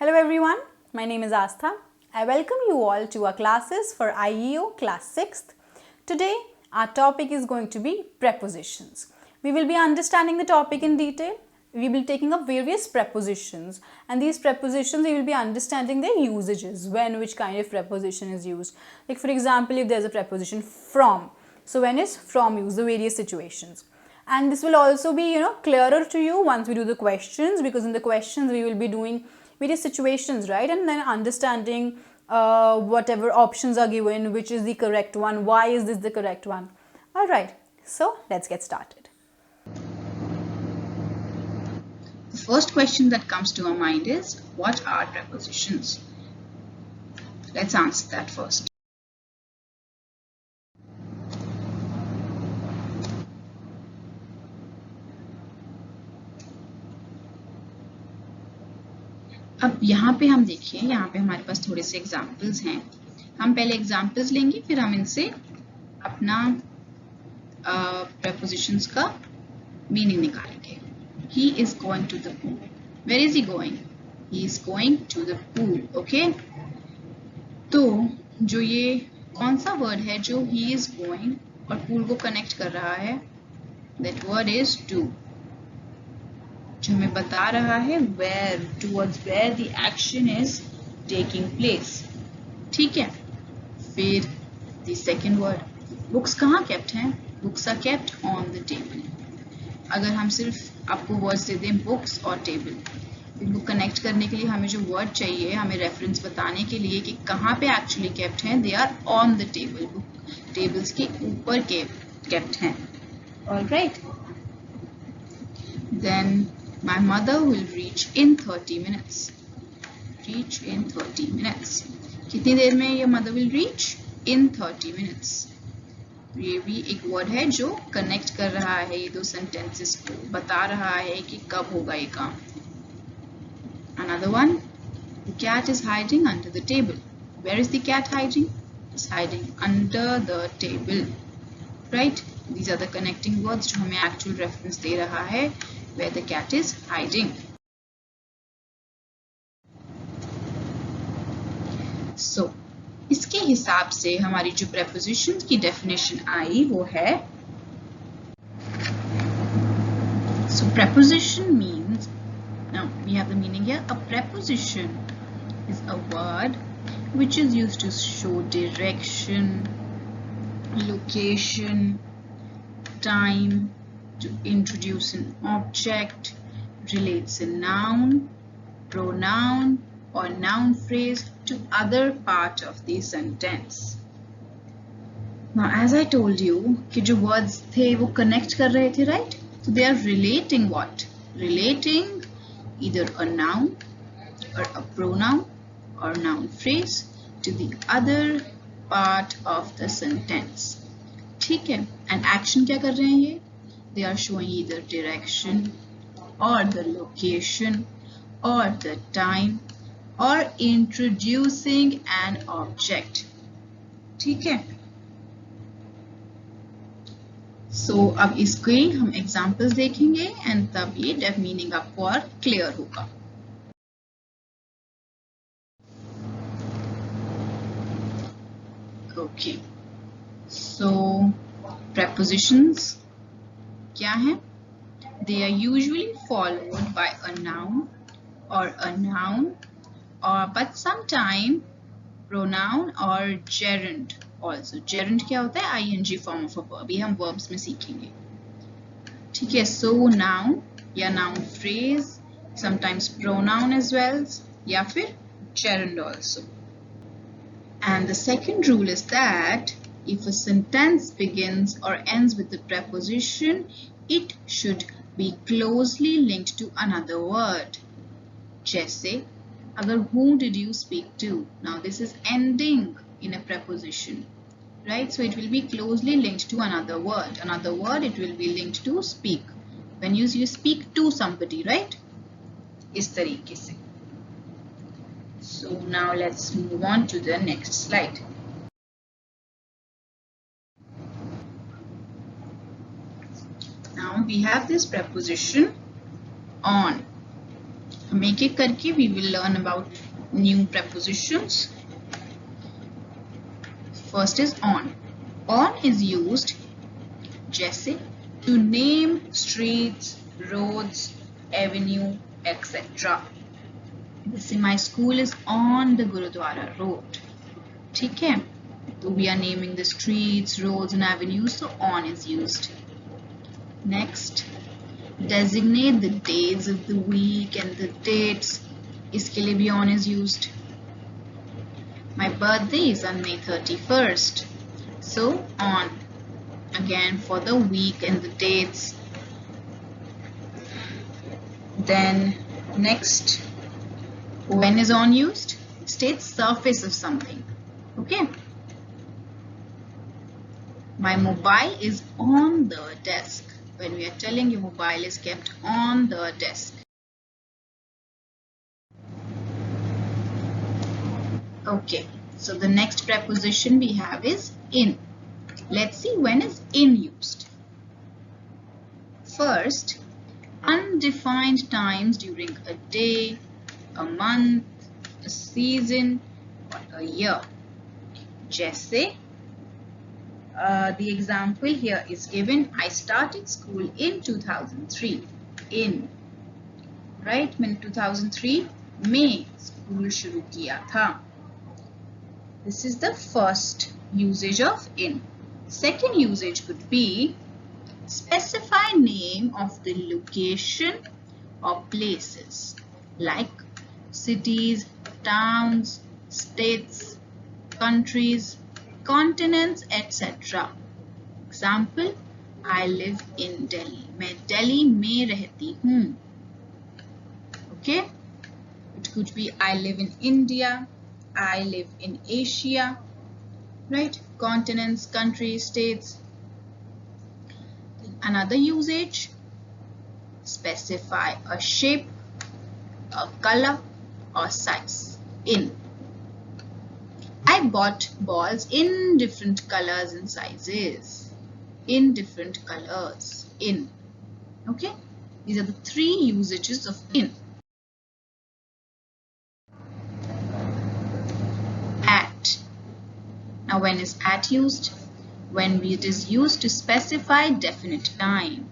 Hello everyone, my name is Aastha. I welcome you all to our classes for IEO class 6th. Today our topic is going to be prepositions. We will be understanding the topic in detail. We will be taking up various prepositions, and these prepositions we will be understanding their usages, when which kind of preposition is used. Like for example, if there is a preposition from, so when is from used, the various situations. And this will also be clearer to you once we do the questions, because in the questions we will be doing various situations, right, and then understanding whatever options are given, which is the correct one, why is this the correct one. All right, so let's get started. The first question that comes to our mind is, what are prepositions? Let's answer that first. अब यहाँ पे हम देखिए, यहाँ पे हमारे पास थोड़े से एग्जाम्पल्स हैं. हम पहले एग्जाम्पल्स लेंगे, फिर हम इनसे अपना prepositions का मीनिंग निकालेंगे. He is going to the pool. Where is he going? He is going to the pool. Okay? तो जो ये कौन सा वर्ड है जो he is going और pool को कनेक्ट कर रहा है? That word is to. जो हमें बता रहा है where, towards where the action is taking place. ठीक है? फिर the second word. Books कहाँ kept हैं? Books are kept on the table. अगर हम सिर्फ आपको वर्ड्स दे दें बुक्स और टेबल, इनको कनेक्ट करने के लिए हमें जो वर्ड चाहिए, हमें रेफरेंस बताने के लिए कि कहाँ पे एक्चुअली केप्ट हैं, they are on the table. Book tables के ऊपर केप्ट हैं. Alright. Then my mother will reach in 30 minutes. Reach in 30 minutes. कितनी देर में ये mother will reach? In 30 minutes. ये भी एक वर्ड है जो कनेक्ट कर रहा है ये दो सेंटेंसेस को, बता रहा है कि कब होगा ये काम. Another one, the cat is hiding under the table. Where is the cat hiding? It's hiding under the table. Right? These are the connecting words जो हमें actual reference दे रहा है where the cat is hiding. So, इसके हिसाब से हमारी जो prepositions की definition आई वो है, so preposition means, now we have the meaning here. A preposition is a word which is used to show direction, location, time, to introduce an object, relates a noun, pronoun or noun phrase to other part of the sentence. Now as I told you कि जो words थे वो connect कर रहे थे, right? So they are relating what? Relating either a noun or a pronoun or noun phrase to the other part of the sentence. ठीक है? And action क्या कर रहे हैं ये? They are showing either direction or the location or the time or introducing an object. ठीक है? So अब इसके हम examples देखेंगे and तब ये meaning आपको और clear होगा. Okay. So prepositions क्या हैं? They are usually followed by a noun or a noun, or but sometime pronoun or gerund also. Gerund क्या होता है? ing form of a verb. ये हम verbs में सीखेंगे. ठीक है? So noun या noun phrase, sometimes pronoun as well, या फिर gerund also. And the second rule is that if a sentence begins or ends with the preposition, it should be closely linked to another word. जैसे अगर whom did you speak to? Now this is ending in a preposition, right? So it will be closely linked to another word. Another word it will be linked to speak. When you speak to somebody, right? इस तरीके से. So now let's move on to the next slide. Now we have this preposition on. एक एक करके we will learn about new prepositions. First is on. On is used जैसे to name streets, roads, avenue, etc. जैसे my school is on the Gurudwara road. ठीक है, तो we are naming the streets, roads and avenues, so on is used. Next, designate the days of the week and the dates. इसके लिए भी on is used. My birthday is on May 31st. So on again for the week and the dates. Then next, when is on used? States surface of something. Okay. My mobile is on the desk. When we are telling your mobile is kept on the desk. Okay, so the next preposition we have is in. Let's see when is in used. First, undefined times during a day, a month, a season, or a year. जैसे the example here is given. I started school in 2003. In, right? मैंने 2003 में school शुरू किया था. This is the first usage of in. Second usage could be specify name of the location or places like cities, towns, states, countries, continents, etc. Example, I live in Delhi. मैं दिल्ली में रहती हूँ. Okay? It could be I live in India. I live in Asia. Right? Continents, countries, states. Another usage, specify a shape, a color, or size. In. I bought balls in different colors and sizes. In different colors. In. Okay? These are the three usages of in. At. Now when is at used? When it is used to specify definite time.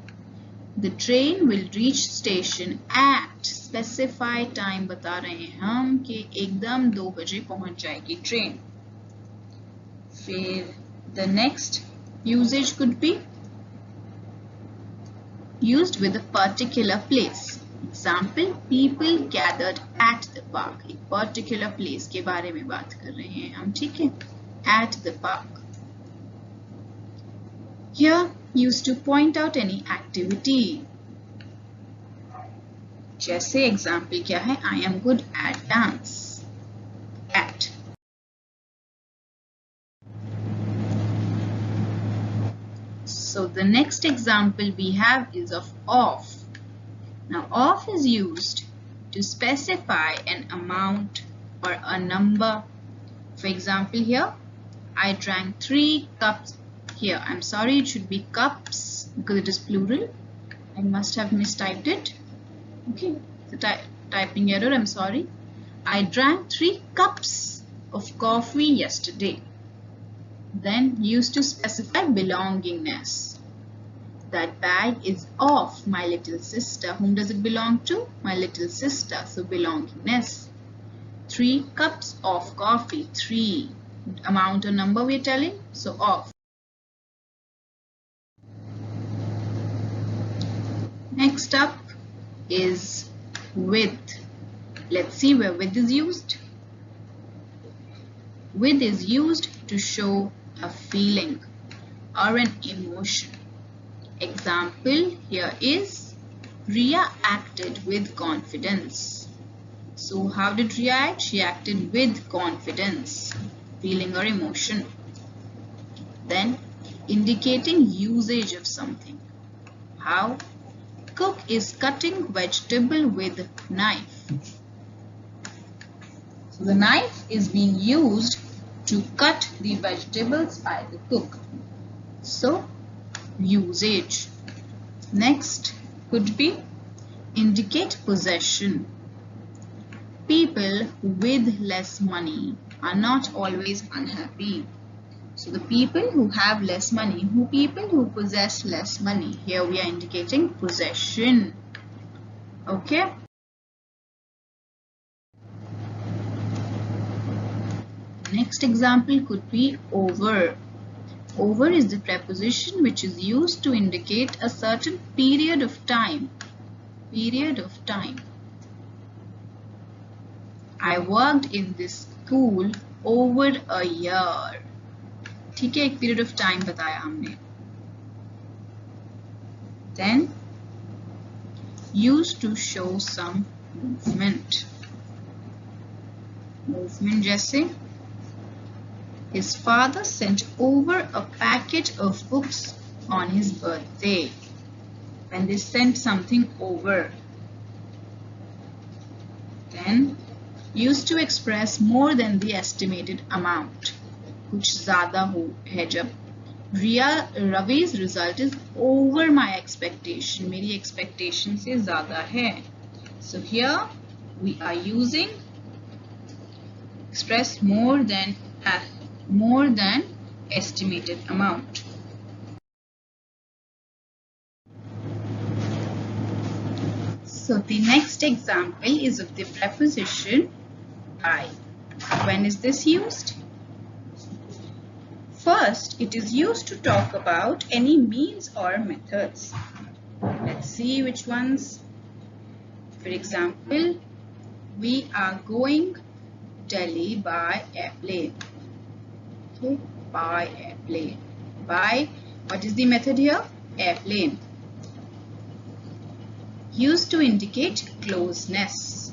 The train will reach station at specified time. बता रहे हैं हम कि एकदम 2 बजे पहुंच जाएगी train. फिर the next usage could be used with a particular place. Example, people gathered at the park. एक particular place के बारे में बात कर रहे हैं हम, ठीक है? At the park. Here, used to point out any activity. जैसे example क्या है? I am good at dance. At. So the next example we have is of of. Now of is used to specify an amount or a number. For example here, I drank 3 cups. Here, I'm sorry, it should be cups because it is plural. I must have mistyped it. Okay, the typing error, I'm sorry. I drank 3 cups of coffee yesterday. Then used to specify belongingness. That bag is of my little sister. Whom does it belong to? My little sister. So belongingness. 3 cups of coffee. 3. Amount or number we're telling. So of. Next up is with. Let's see where with is used. With is used to show a feeling or an emotion. Example here is Riya acted with confidence. So how did Riya act? She acted with confidence, feeling or emotion. Then indicating usage of something. How? Cook is cutting vegetable with knife. So the knife is being used to cut the vegetables by the cook. So usage. Next could be indicate possession. People with less money are not always unhappy. So the people who have less money, people who possess less money. Here we are indicating possession. Okay. Next example could be over. Over is the preposition which is used to indicate a certain period of time. Period of time. I worked in this school over a year. ठीक है, एक period of time बताया हमने. Then used to show some movement. Movement जैसे his father sent over a packet of books on his birthday. When they sent something over. Then used to express more than the estimated amount. कुछ ज़्यादा है जब. Ravi's result is over my expectation. मेरी expectation से ज़्यादा है. So here we are using express more than estimated amount. So the next example is of the preposition by. When is this used? First, it is used to talk about any means or methods. Let's see which ones. For example, we are going Delhi by airplane. Okay, by airplane. By, what is the method here? Airplane. Used to indicate closeness.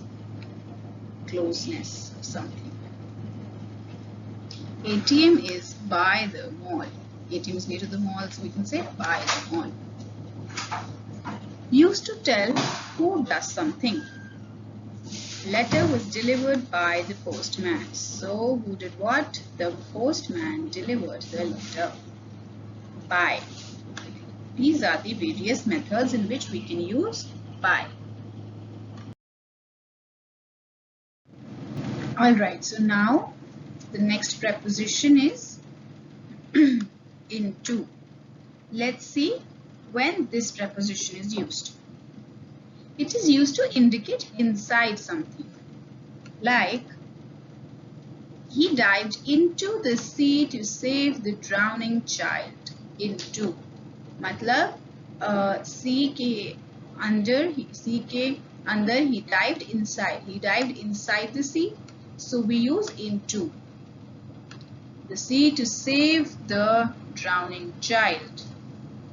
Closeness of something. ATM is by the mall. ATM is near to the mall, so we can say by the mall. Used to tell who does something. Letter was delivered by the postman. So who did what? The postman delivered the letter. By. These are the various methods in which we can use by. Alright, so now the next preposition is into. Let's see when this preposition is used. It is used to indicate inside something. Like, he dived into the sea to save the drowning child. Into. मतलब sea के अंदर he dived inside. He dived inside the sea. So we use into. The sea to save the drowning child.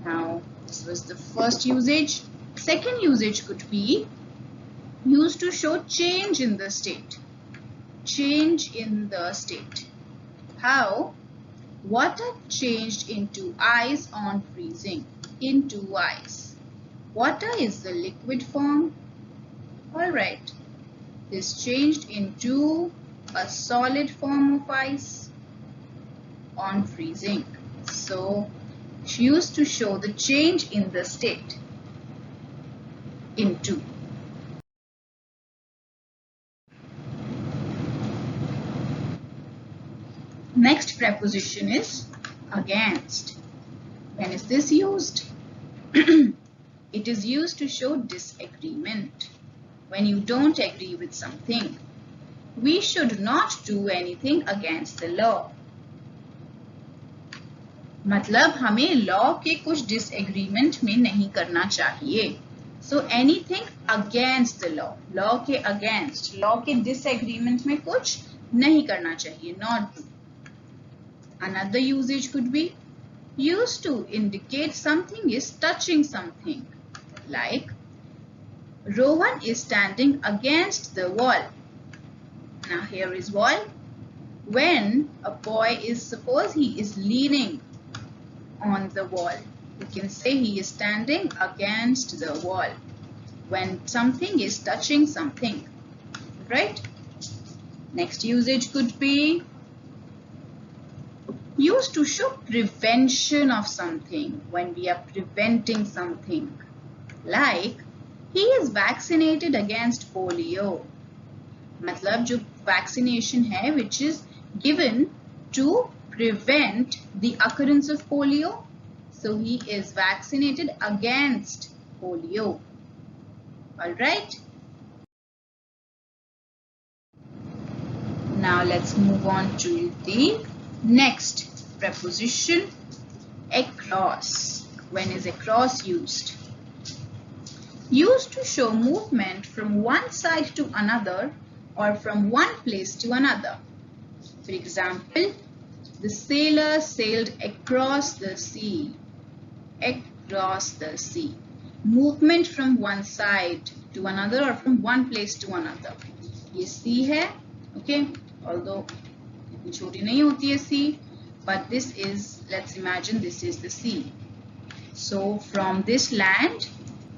Now, this was the first usage. Second usage could be used to show change in the state. Change in the state. How? Water changed into ice on freezing. Into ice. Water is the liquid form. Alright. This changed into a solid form of ice on freezing. So, she used to show the change in the state. Into. Next preposition is against. When is this used? It is used to show disagreement. When you don't agree with something. We should not do anything against the law. मतलब हमें law के कुछ disagreement में नहीं करना चाहिए. So anything against the law. Law के against, law के डिसएग्रीमेंट में कुछ नहीं करना चाहिए. Not do. Another usage could be used to indicate something is touching something. Like, Rohan is standing against the wall. Now here is wall. When a boy is, suppose he is leaning on the wall, we can say he is standing against the wall. When something is touching something, right? Next usage could be used to show prevention of something. When we are preventing something. Like, he is vaccinated against polio. मतलब जो vaccination है which is given to prevent the occurrence of polio. So he is vaccinated against polio. All right. Now let's move on to the next preposition, across. When is across used? Used to show movement from one side to another or from one place to another. For example, the sailor sailed across the sea. Across the sea. Movement from one side to another or from one place to another. ये sea है, okay? Although इतनी छोटी नहीं होती है sea, but this is, let's imagine this is the sea. So from this land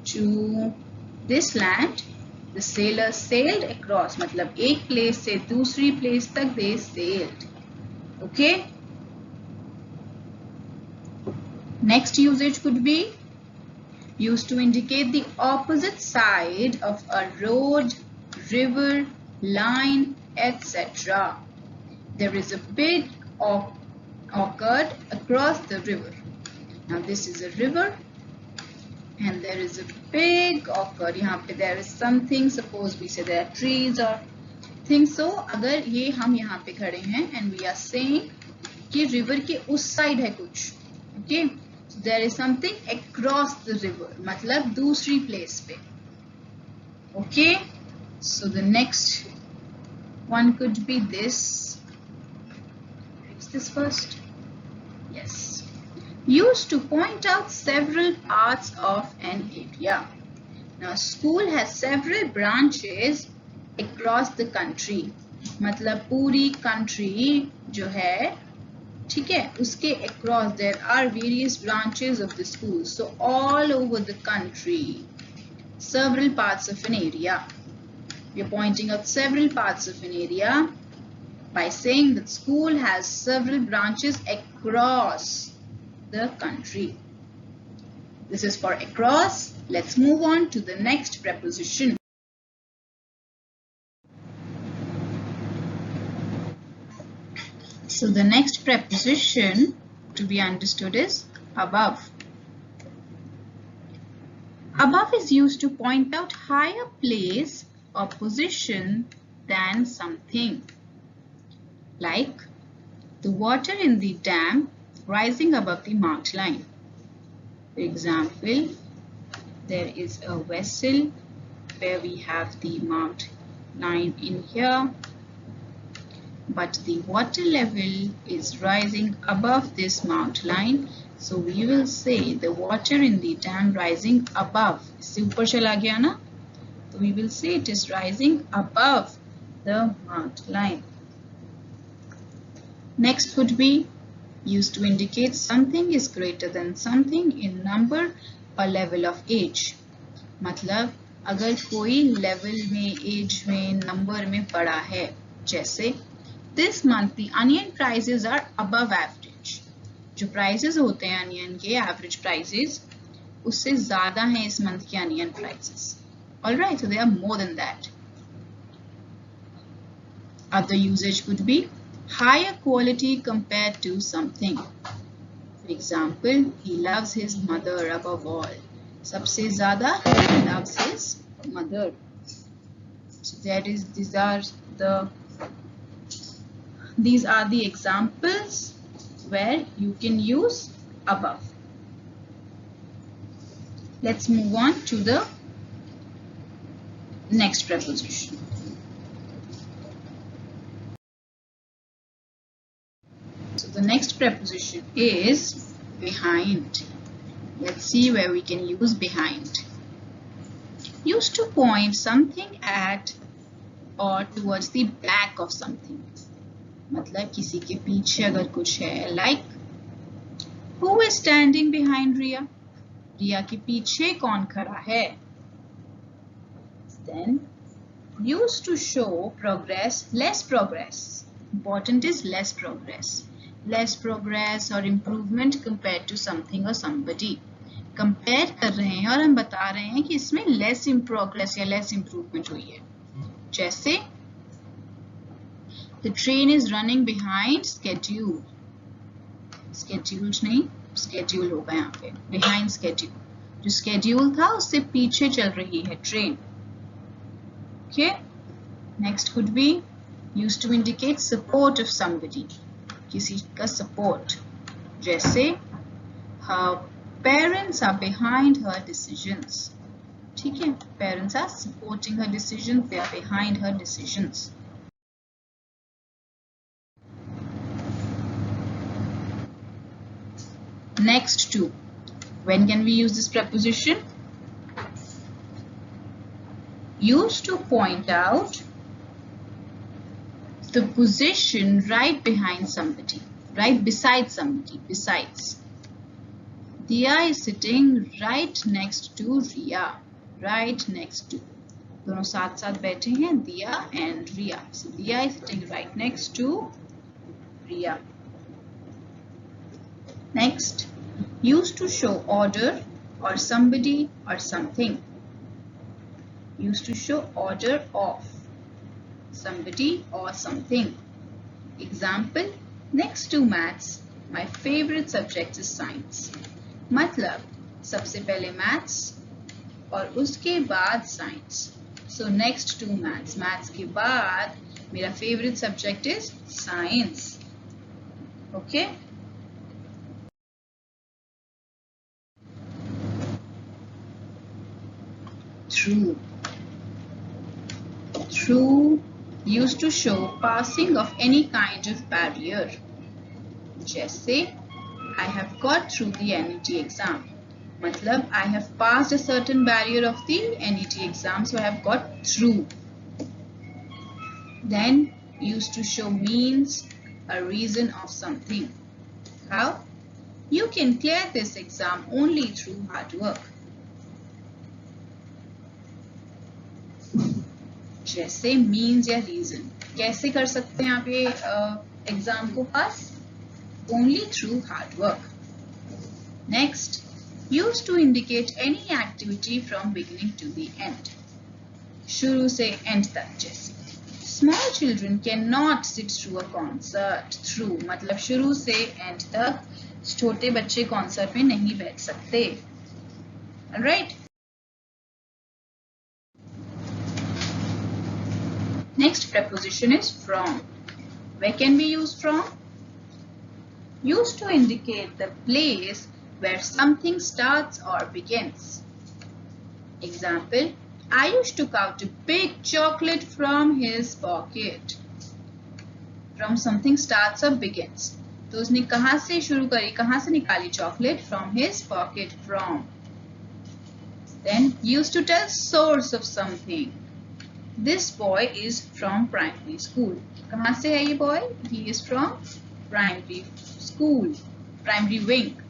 to this land, the sailor sailed across. मतलब एक place से दूसरी place तक they sailed. Okay? Next usage could be used to indicate the opposite side of a road, river, line, etc. There is a big orchard across the river. Now this is a river and there is a big orchard. यहाँ पे there is something, suppose we say there are trees or things. So अगर ये हम यहाँ पे खड़े हैं and we are saying कि river के उस side है कुछ, okay? So there is something across the river, मतलब दूसरी place पे, okay? So the next one could be this. Is this first? Yes. Used to point out several parts of an area. Now school has several branches across the country. मतलब पूरी country जो है, ठीक है, उसके across there are various branches of the school. So all over the country, several parts of an area. We are pointing out several parts of an area by saying that school has several branches across the country. This is for across. Let's move on to the next preposition. So the next preposition to be understood is above. Above is used to point out higher place or position than something. Like the water in the dam rising above the marked line. For example, there is a vessel where we have the marked line in here, but the water level is rising above this marked line. So we will say the water in the dam rising above. इससे ऊपर चला गया ना? So we will say it is rising above the marked line. Next would be used to indicate something is greater than something in number or level of age. मतलब अगर कोई level में, age में, number में बड़ा है, जैसे this month the onion prices are above average. जो prices होते हैं onion के average prices, उससे ज़्यादा हैं इस month के onion prices. Alright, so they are more than that. Other usage could be higher quality compared to something. For example, he loves his mother above all. सबसे ज़्यादा he loves his mother. So these are the examples where you can use above. Let's move on to the next preposition. So the next preposition is behind. Let's see where we can use behind. Used to point something at or towards the back of something. मतलब किसी के पीछे अगर कुछ है, like who is standing behind Riya? Riya के पीछे कौन खड़ा है? Then used to show progress, less progress. Important is less progress. Less progress or improvement compared to something or somebody. Compare कर रहे हैं और हम बता रहे हैं कि इसमें less in progress या less improvement हुई है. जैसे The train is running behind schedule. Scheduled नहीं, schedule होगा यहाँ पे. Behind schedule. जो schedule था उससे पीछे चल रही है train. Okay. Next could be used to indicate support of somebody. किसी का support. जैसे her parents are behind her decisions. ठीक है. Parents are supporting her decisions. They are behind her decisions. Next to. When can we use this preposition? Used to point out the position right behind somebody, right beside somebody, besides. Diya is sitting right next to Riya, right next to. दोनों साथ साथ बैठे हैं, Diya and Riya. So Diya is sitting right next to Riya. Next, used to show order or somebody or something. Used to show order of somebody or something. Example, next to maths, my favorite subject is science. मतलब सबसे पहले maths और उसके बाद science. So next to maths, maths के बाद मेरा favorite subject is science. Okay? Through. Through used to show passing of any kind of barrier. जैसे I have got through the NET exam. मतलब I have passed a certain barrier of the NET exam, so I have got through. Then used to show means, a reason of something. How? You can clear this exam only through hard work. जैसे means या reason. कैसे कर सकते हैं आप ये exam को पास? Only through hard work. Next, used to indicate any activity from beginning to the end. शुरू से end तक जैसे. Small children cannot sit through a concert. Through मतलब शुरू से end तक छोटे बच्चे concert में नहीं बैठ सकते. Alright? Next preposition is from. Where can we use from? Used to indicate the place where something starts or begins. Example, Ayush took out a big chocolate from his pocket. From something starts or begins. तो उसने कहाँ से शुरू करी, कहाँ से निकाली chocolate? From his pocket, from. Then used to tell source of something. This boy is from primary school. कहाँ से है ये boy? He is from primary school, primary wing.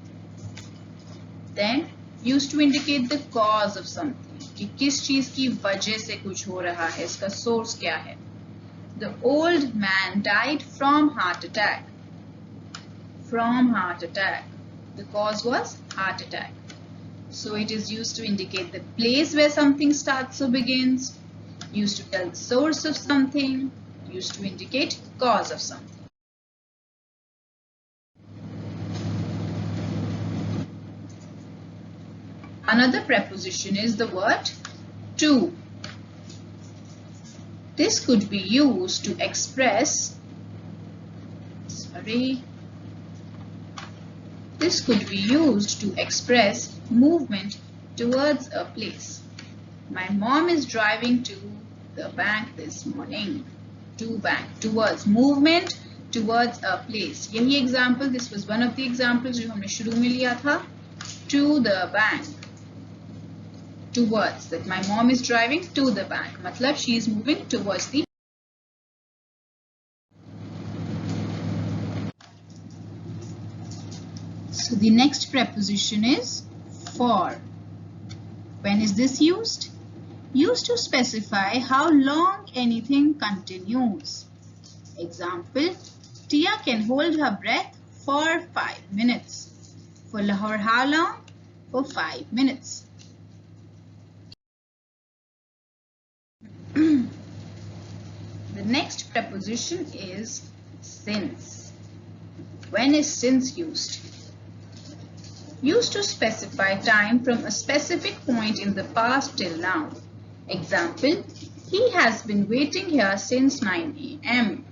Then used to indicate the cause of something. कि किस चीज की वजह से कुछ हो रहा है, इसका source क्या है? The old man died from heart attack. From heart attack. The cause was heart attack. So it is used to indicate the place where something starts or begins. Used to tell the source of something. Used to indicate cause of something. Another preposition is the word to. This could be used to express, this could be used to express movement towards a place. My mom is driving to the bank this morning. To bank, towards, movement towards a place. यही example, this was one of the examples जो हमने शुरू में लिया था. To the bank. Towards, that my mom is driving to the bank. मतलब she is moving towards the. So the next preposition is for. When is this used? Used to specify how long anything continues. Example, Tia can hold her breath for 5 minutes. For how long? For 5 minutes. The next preposition is since. When is since used? Used to specify time from a specific point in the past till now. Example, he has been waiting here since 9 a.m.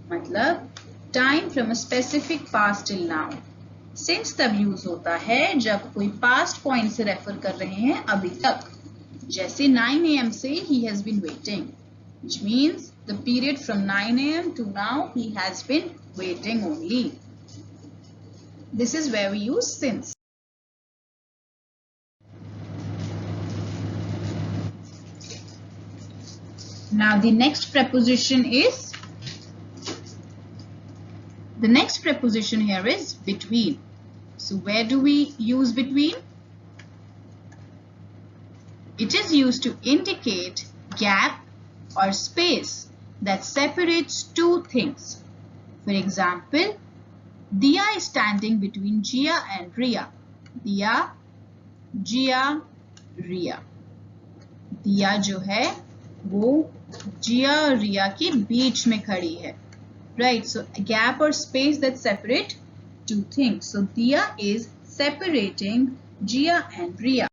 मतलब time from a specific past till now. Since तब use होता है जब कोई past point से refer कर रहे हैं अभी तक. जैसे 9 a.m. से he has been waiting, which means the period from 9 a.m. to now he has been waiting only. This is where we use since. Now the next preposition here is between. So where do we use between? It is used to indicate gap or space that separates two things. For example, Diya is standing between Jia and Riya. Diya, Jia, Riya. Diya जो है वो जिया और रिया के बीच में खड़ी है. Right, so a gap or space that separate two things. So Diya is separating Jia and Riya.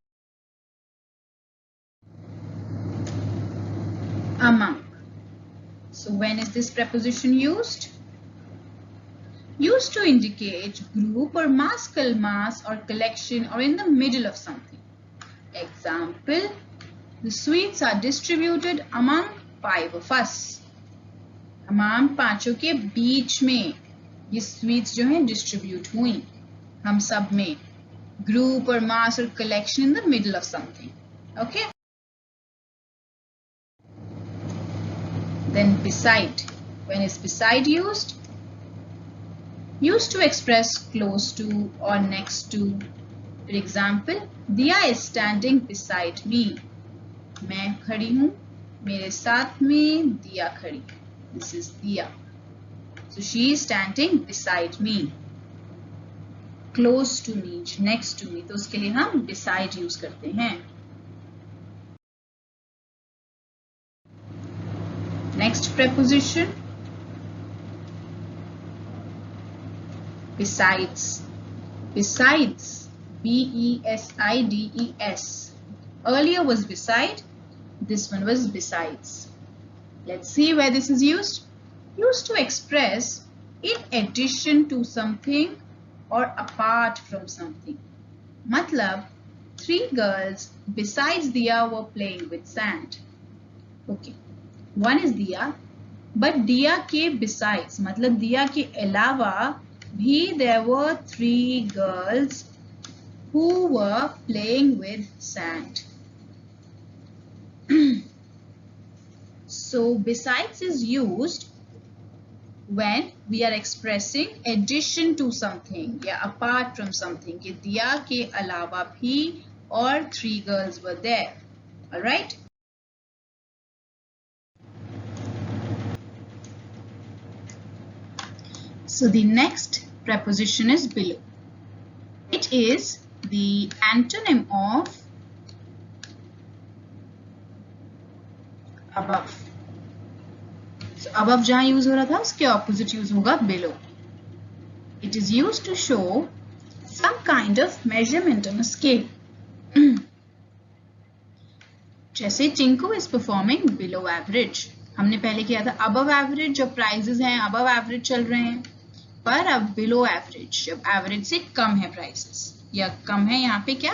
Among. So when is this preposition used? Used to indicate group or mass or collection or in the middle of something. Example, the sweets are distributed among 5 of us. हमाम पांचों के बीच में ये sweets जो हैं distribute हुई हम सब में. ग्रुप और मास और collection in the middle of something. Okay. Then beside. When is beside used? Used to express close to or next to. For example, Diya is standing beside me. मैं खड़ी हूँ मेरे साथ में दिया खड़ी. This is Diya. So she is standing beside me. Close to me, next to me. तो उसके लिए हम beside use करते हैं. Next preposition. Besides. Besides. B-E-S-I-D-E-S. Earlier was beside. This one was besides. Let's see where this is used. Used to express in addition to something or apart from something. Matlab, 3 girls besides Diya were playing with sand. Okay. One is Diya, but Diya ke besides, matlab Diya ke अलावा भी there were 3 girls who were playing with sand. So besides is used when we are expressing addition to something या apart from something. कि दिया के अलावा भी और 3 girls were there. Alright? So the next preposition is below. It is the antonym of above. So above जहाँ use हो रहा था उसके opposite यूज होगा below. It is used to show some kind of measurement on a scale. जैसे Tinku is performing below average. हमने पहले किया था above average, जब prices हैं above average चल रहे हैं, पर अब below average, जब average से कम है prices या कम है यहाँ पे क्या?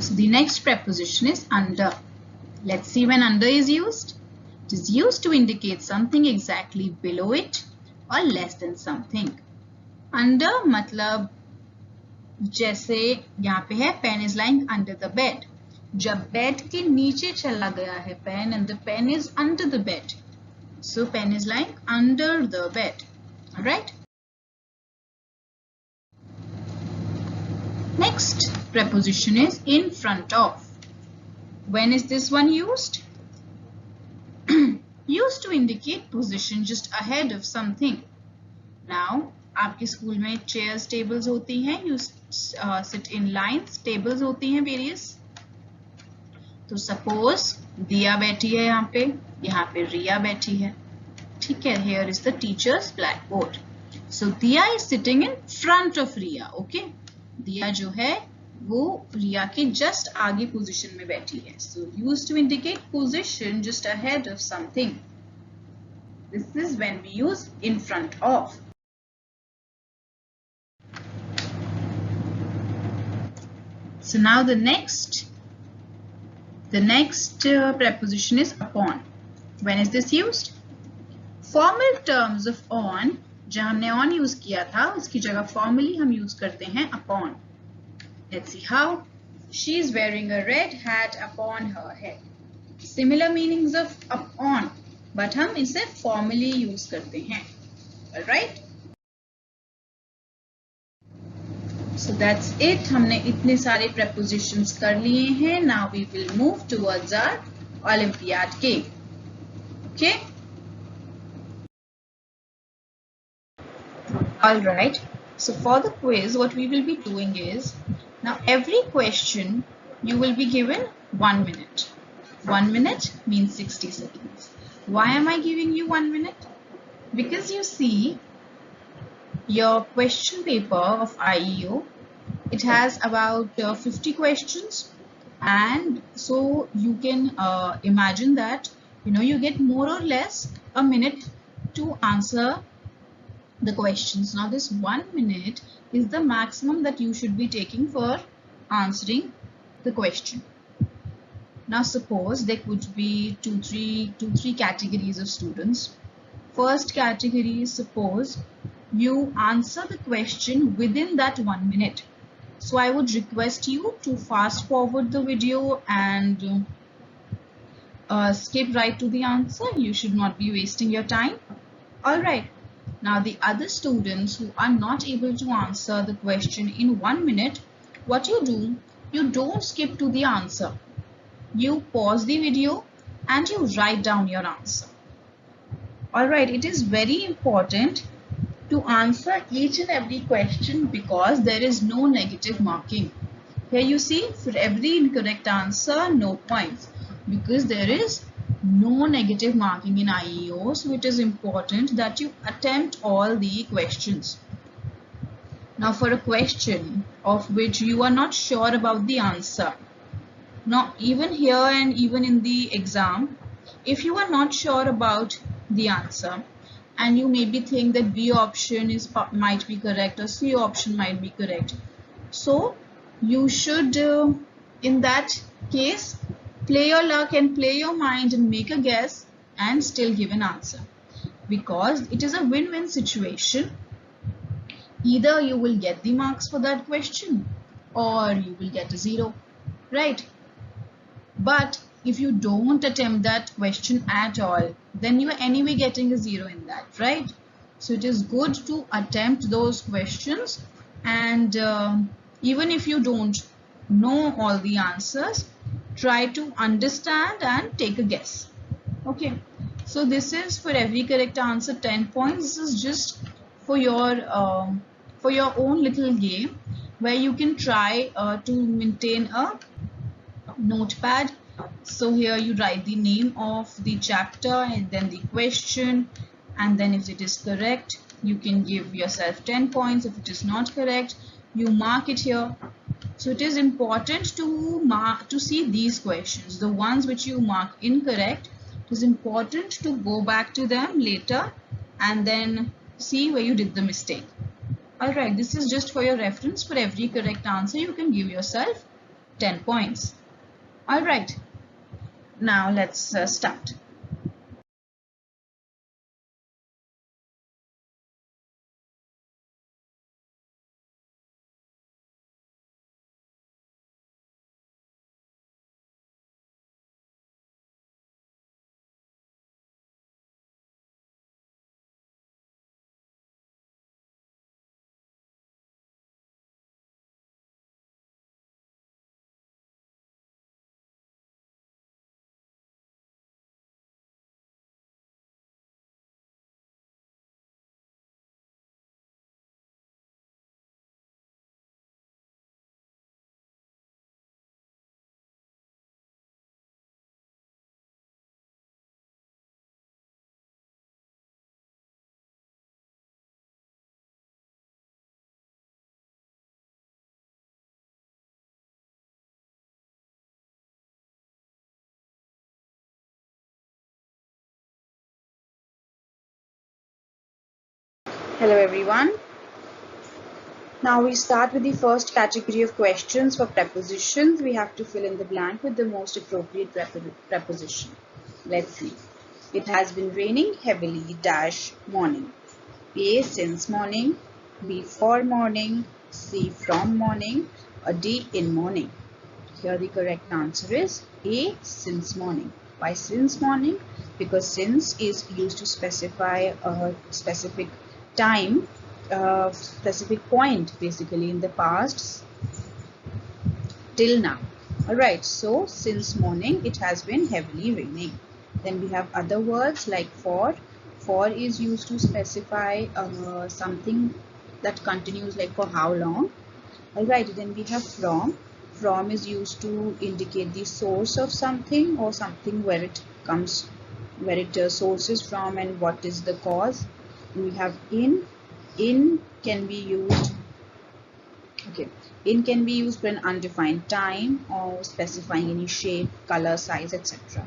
So the next preposition is under. Let's see when under is used. It is used to indicate something exactly below it or less than something. Under मतलब जैसे यहाँ पे है pen is lying under the bed. जब bed के नीचे चला गया है pen and the pen is under the bed. So pen is lying under the bed. Alright? Next preposition is in front of. When is this one used? Used to indicate position just ahead of something. Now, आपके school में chairs, tables होती हैं. You sit in lines. Tables होती हैं various. तो suppose दिया बैठी है यहाँ पे रिया बैठी है, ठीक है. Here is the teacher's blackboard. So दिया is sitting in front of Riya. Okay, दिया जो है वो रिया के just आगे position में बैठी है. So used to indicate position just ahead of something. This is when we use in front of. So now the next preposition is upon. When is this used? Formal terms of on, जहाँ हमने on use किया था उसकी जगह formally हम use करते हैं upon. Let's see how. She is wearing a red hat upon her head. Similar meanings of upon, but हम इसे formally use करते हैं. Alright? So that's it. हमने इतने सारे prepositions कर लिए हैं. Now we will move towards our Olympiad game. Okay? Alright. So for the quiz, what we will be doing is, now every question you will be given 1 minute. 1 minute means 60 seconds. Why am I giving you 1 minute? Because you see, your question paper of IEO, it has about 50 questions, and so you can imagine that you get more or less a minute to answer the questions. Now this 1 minute is the maximum that you should be taking for answering the question. Now suppose there could be two, three categories of students. First category is, suppose you answer the question within that 1 minute. So I would request you to fast forward the video and skip right to the answer. You should not be wasting your time. Alright. Now the other students who are not able to answer the question in 1 minute, what you do, you don't skip to the answer. You pause the video and you write down your answer. Alright, it is very important to answer each and every question because there is no negative marking. Here you see, for every incorrect answer, no points, because there is no negative marking in IEO. So it is important that you attempt all the questions. Now for a question of which you are not sure about the answer, now even here and even in the exam, if you are not sure about the answer and you maybe think that B option might be correct or C option might be correct, so you should in that case play your luck and play your mind and make a guess and still give an answer, because it is a win-win situation. Either you will get the marks for that question or you will get a 0, right? But if you don't attempt that question at all, then you are anyway getting a 0 in that, right? So it is good to attempt those questions, and even if you don't know all the answers, try to understand and take a guess. Okay, so this is for every correct answer 10 points. This is just for your own little game where you can try to maintain a notepad. So here you write the name of the chapter and then the question, and then if it is correct you can give yourself 10 points. If it is not correct, you mark it here. So it is important to see these questions, the ones which you mark incorrect. It is important to go back to them later and then see where you did the mistake. Alright, this is just for your reference. For every correct answer you can give yourself 10 points. Alright, now let's start. Hello everyone. Now we start with the first category of questions for prepositions. We have to fill in the blank with the most appropriate preposition. Let's see. It has been raining heavily dash morning. A since morning, B for morning, C from morning, or D in morning. Here the correct answer is A since morning. Why since morning? Because since is used to specify a specific time, a specific point basically in the past till now. Alright, so since morning it has been heavily raining. Then we have other words like for. For is used to specify something that continues, like for how long. Alright, then we have from. From is used to indicate the source of something or something where it comes, where it sources from and what is the cause. And we have in. In can be used, okay, in can be used for an undefined time or specifying any shape, color, size, etc.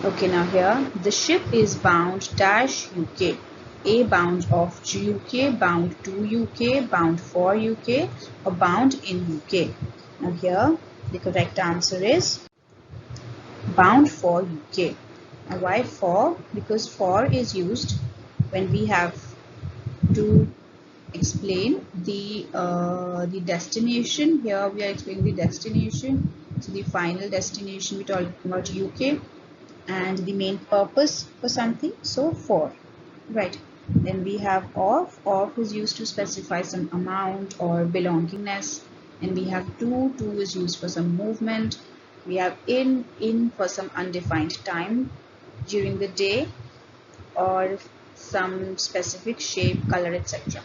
Okay, now here the ship is bound dash UK. A bound of UK, bound to UK, bound for UK, or bound in UK. Now here the correct answer is bound for UK. Now why for? Because for is used when we have to explain the destination. Here we are explaining the destination. So the final destination, we're talking about UK, and the main purpose for something, so for, right. Then we have of. Of is used to specify some amount or belongingness, and we have to. To is used for some movement. We have in for some undefined time during the day or some specific shape, color, etc.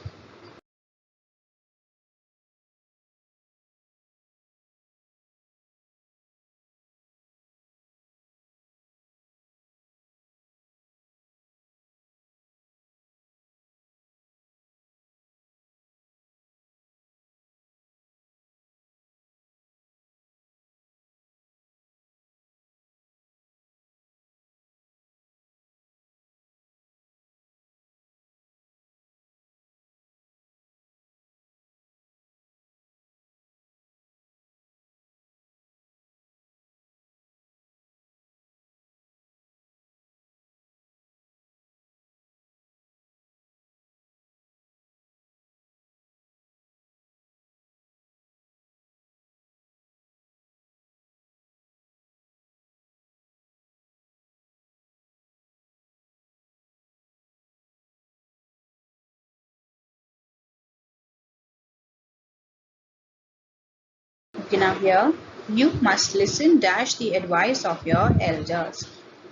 Okay, now here you must listen dash the advice of your elders.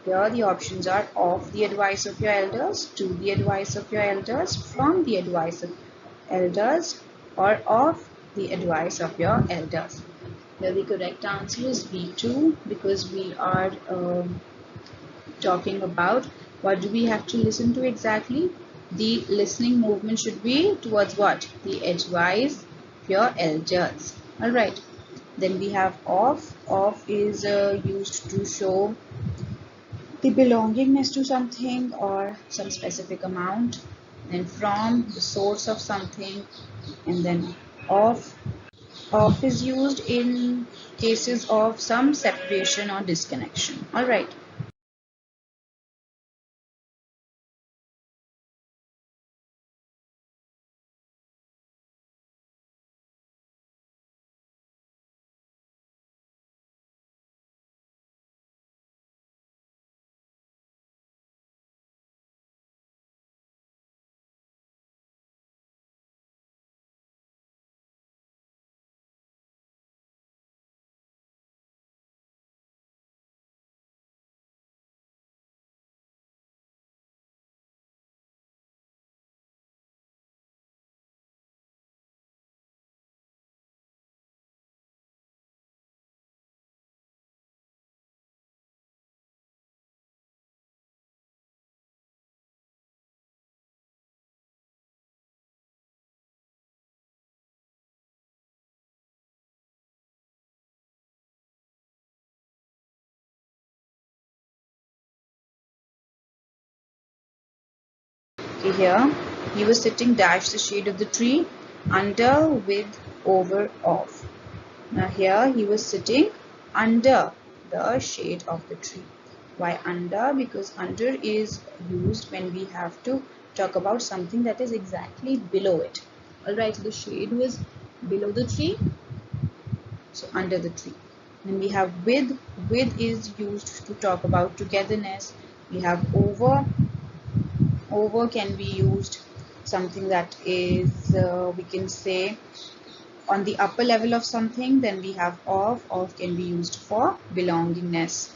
Here the options are of the advice of your elders, to the advice of your elders, from the advice of elders, or of the advice of your elders. Here the correct answer is B2, because we are talking about what do we have to listen to exactly. The listening movement should be towards what? The advice of your elders. Alright. Then we have of. Of is used to show the belongingness to something or some specific amount. Then from, the source of something. And then of. Of is used in cases of some separation or disconnection. Alright. Okay, here he was sitting dash the shade of the tree, under, with, over, of. Now here he was sitting under the shade of the tree. Why under? Because under is used when we have to talk about something that is exactly below it. Alright, so the shade was below the tree, so under the tree. Then we have with. With is used to talk about togetherness. We have over. Over can be used something that is, we can say, on the upper level of something. Then we have of. Of can be used for belongingness.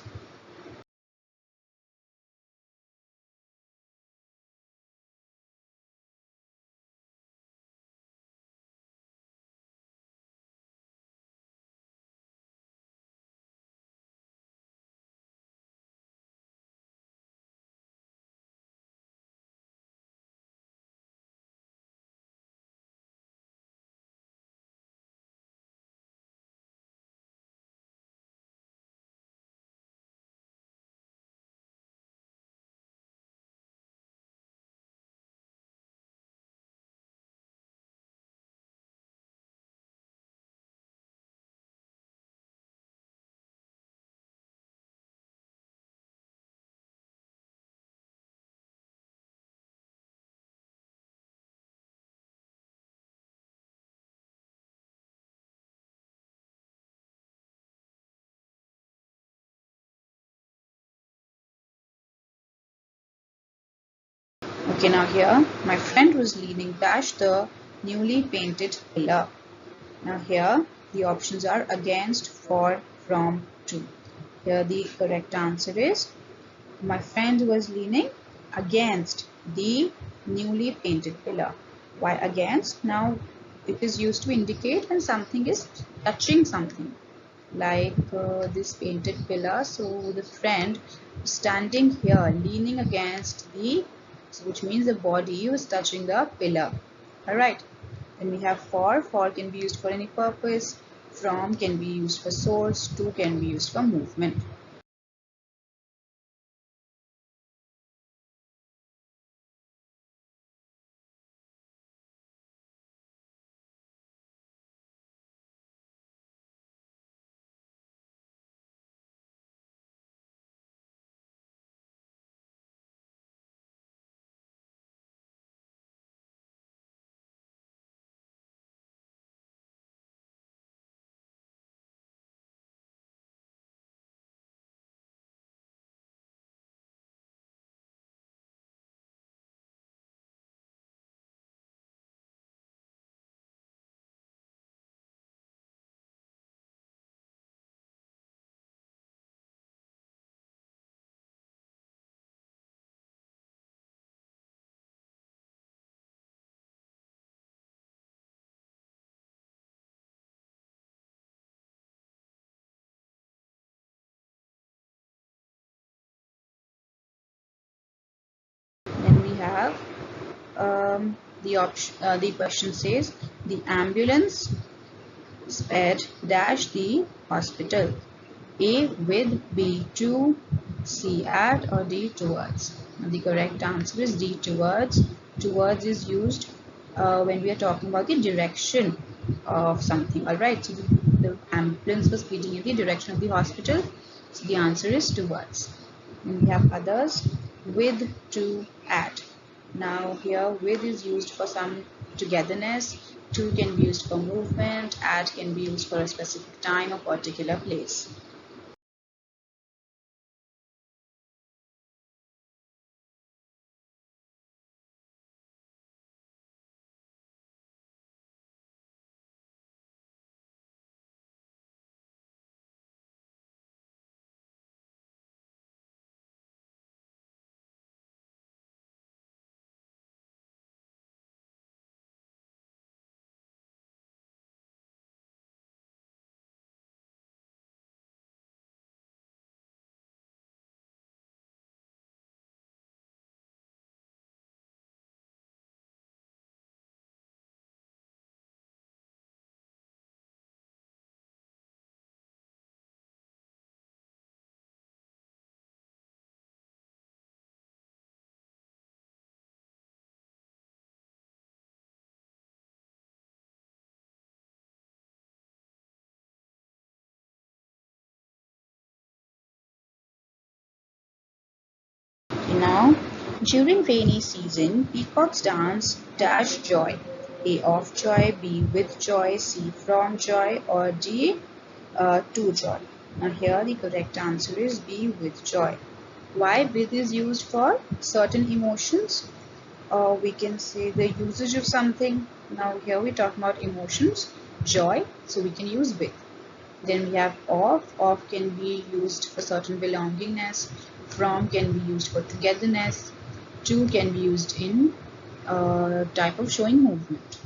Okay, now here my friend was leaning past the newly painted pillar. Now here the options are against, for, from, to. Here the correct answer is my friend was leaning against the newly painted pillar. Why against? Now it is used to indicate when something is touching something, like this painted pillar. So the friend standing here leaning against the, so which means the body was touching the pillar. Alright, then we have for. For can be used for any purpose, from can be used for source, to can be used for movement. Then we have the question says the ambulance sped dash the hospital. A with, B to, C at, or D towards. And the correct answer is D towards. Towards is used when we are talking about the direction of something. Alright, so the ambulance was speeding in the direction of the hospital. So the answer is towards. And we have others with, to, at. Now here with is used for some togetherness, to can be used for movement, at can be used for a specific time or particular place. Now, during rainy season, peacocks dance dash joy. A of joy, B with joy, C from joy, or D to joy. Now here the correct answer is B with joy. Why with is used for certain emotions, or we can say the usage of something. Now here we talk about emotions, joy, so we can use with. Then we have of. Of can be used for certain belongingness. From can be used for togetherness. To can be used in type of showing movement.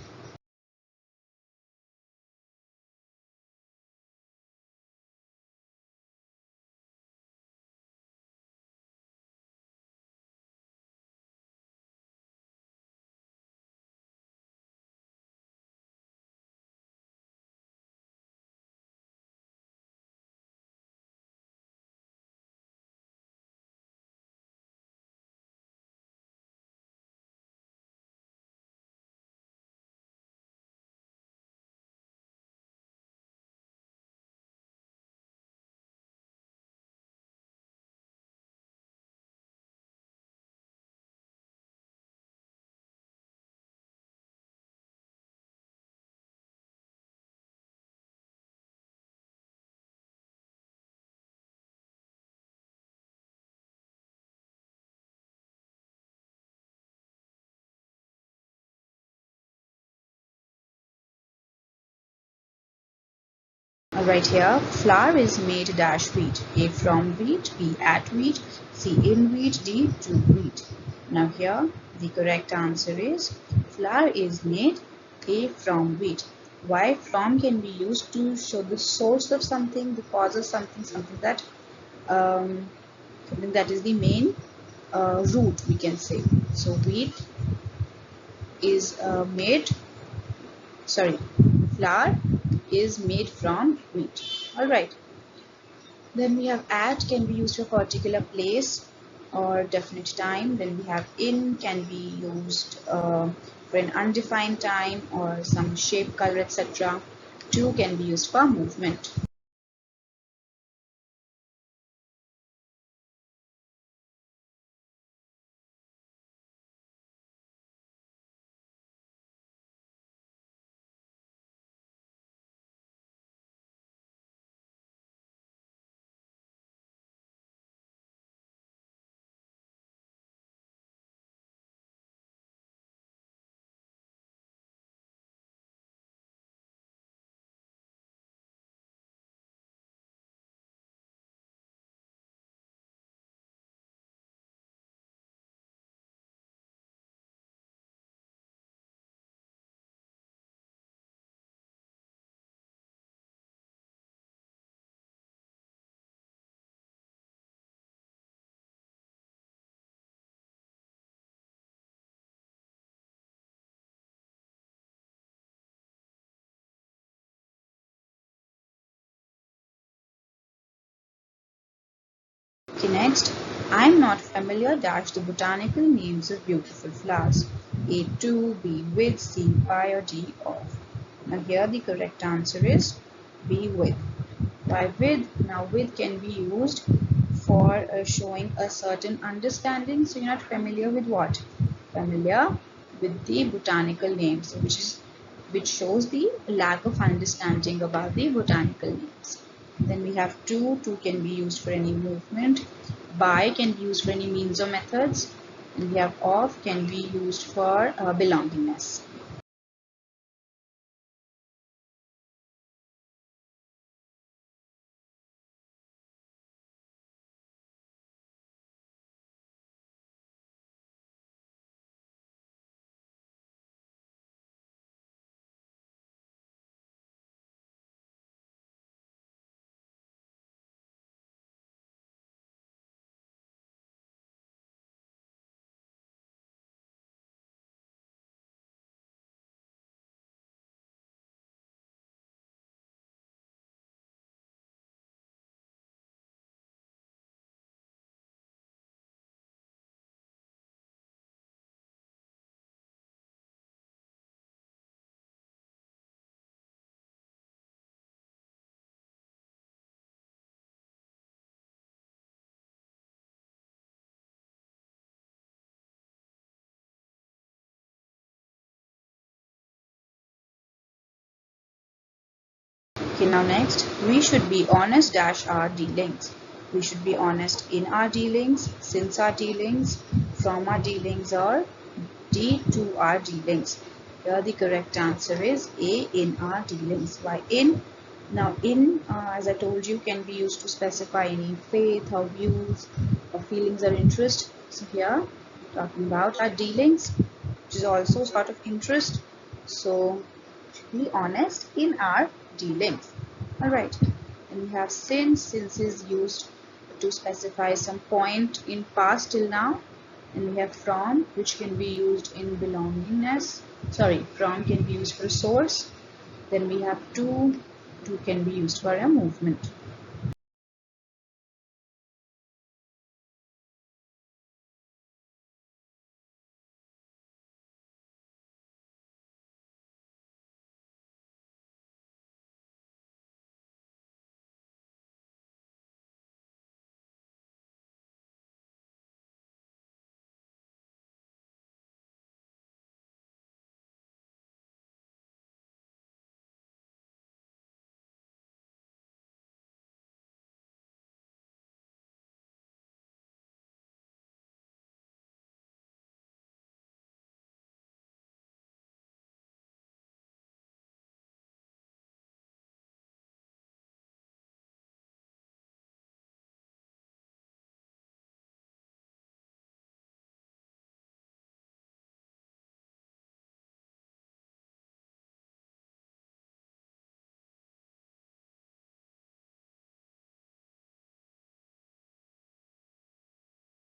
Right here, flour is made dash wheat. A from wheat, B at wheat, C in wheat, D to wheat. Now here, the correct answer is flour is made A from wheat. Why? From can be used to show the source of something, the cause of something, um, something that is the main root, we can say. So wheat is flour is made from wheat. All right. Then we have at can be used for a particular place or definite time. Then we have in can be used for an undefined time or some shape, color, etc. To can be used for movement. Okay, next, I'm not familiar dash the botanical names of beautiful flowers. A to, B with, C by, or D of. Now here the correct answer is B with. Why with? Now with can be used for showing a certain understanding. So you're not familiar with what? Familiar with the botanical names, which shows the lack of understanding about the botanical names. Then we have to. To can be used for any movement. By can be used for any means or methods. And we have of can be used for belongingness. Okay, now next, we should be honest dash our dealings. We should be honest in our dealings, since our dealings, from our dealings, or D to our dealings. Here the correct answer is A, in our dealings. Why in? Now in, as I told you, can be used to specify any faith or views or feelings or interest. So here, talking about our dealings, which is also sort of interest. So be honest in our dealings. Alright, and we have since. Since is used to specify some point in past till now. And we have from, which can be used in belongingness. Sorry, from can be used for source. Then we have to can be used for a movement.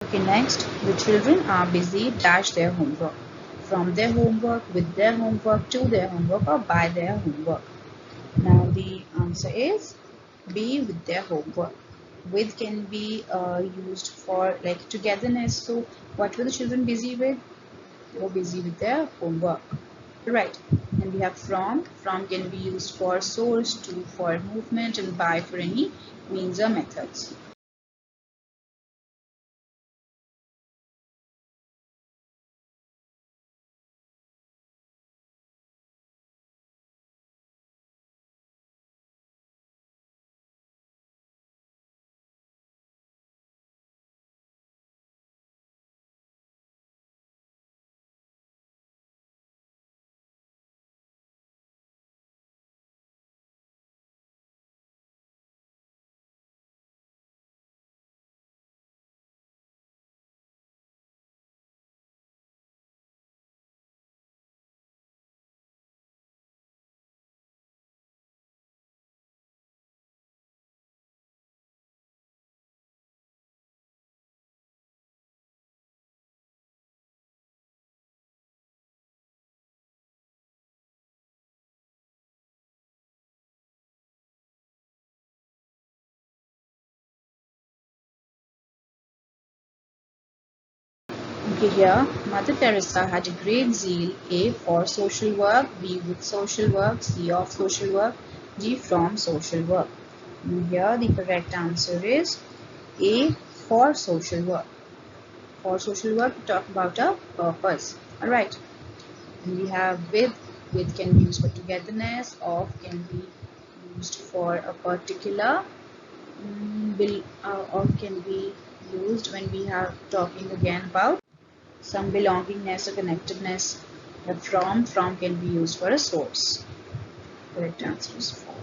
Okay, next, the children are busy dash their homework. From their homework, with their homework, to their homework, or by their homework. Now the answer is B, with their homework. With can be used for like togetherness. So what were the children busy with? They were busy with their homework. Right. And we have from. From can be used for source, to for movement, and by for any means or methods. Okay, here Mother Teresa had a great zeal, A for social work, B with social work, C of social work, D from social work. And here the correct answer is A for social work. For social work, we talk about a purpose. Alright. And we have with can be used for togetherness, of can be used for a particular of can be used when we are talking again about some belongingness or connectedness. From can be used for a source. Correct answer is 4.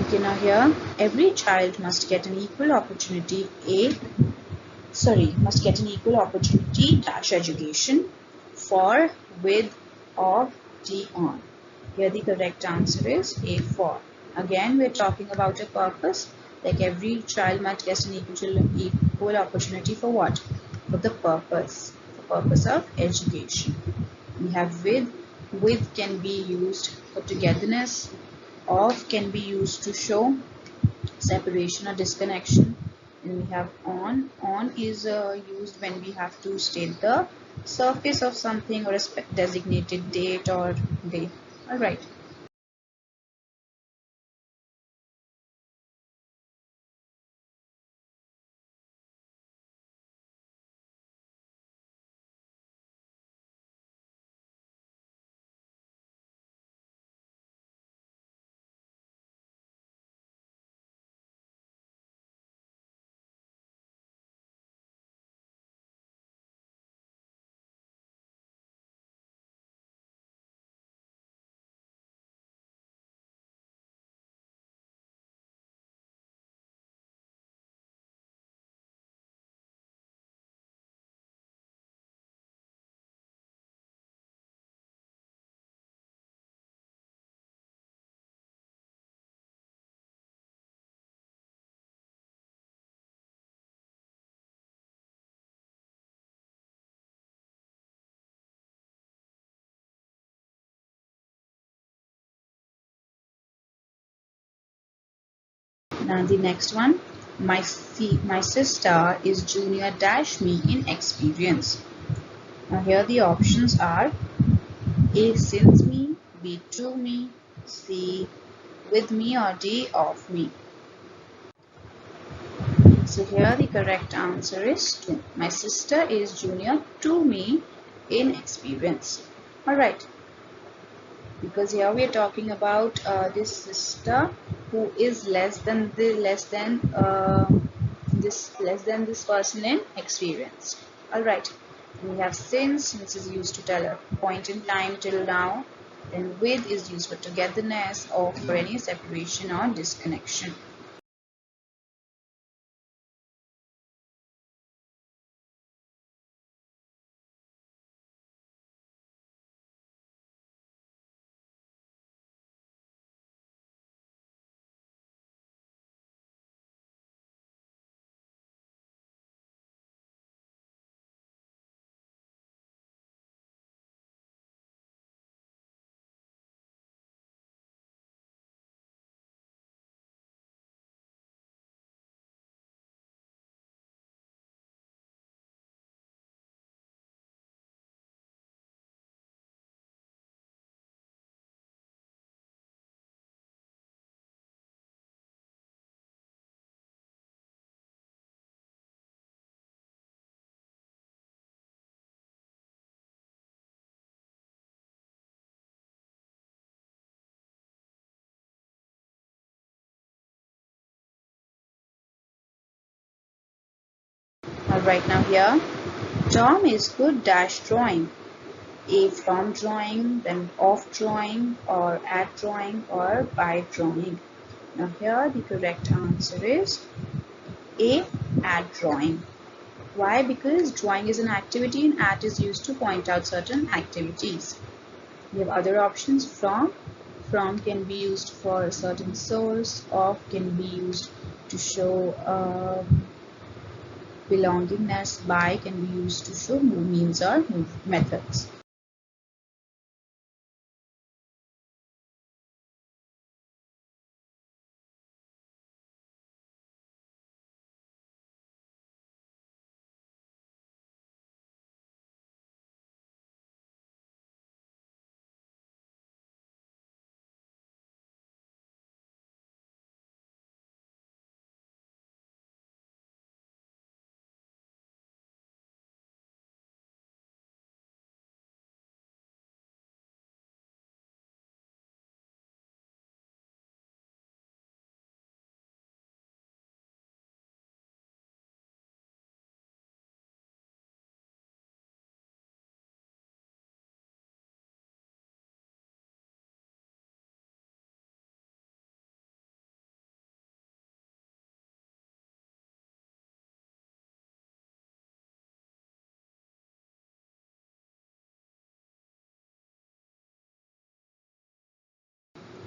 Okay, now here every child must get an equal opportunity must get an equal opportunity dash education for, with, of, d on. Here the correct answer is A, for. Again we're talking about a purpose, like every child must get an equal opportunity for what? For the purpose of education. We have with can be used for togetherness, of can be used to show separation or disconnection, and we have on is used when we have to state the surface of something or a designated date or day. All right. Now the next one, my sister is junior dash me in experience. Now here the options are A, since me, B, to me, C, with me, or D, of me. So here the correct answer is 2. My sister is junior to me in experience. Alright, because here we are talking about this sister who is less than this person in experience. Alright, we have since is used to tell a point in time till now. Then with is used for togetherness or for any separation or disconnection. Alright, now here Tom is good dash drawing. A, from drawing, then of drawing, or at drawing, or by drawing. Now here the correct answer is A, at drawing. Why? Because drawing is an activity and at is used to point out certain activities. We have other options. From can be used for a certain source. Of can be used to show belongingness. By can be used to show means or methods.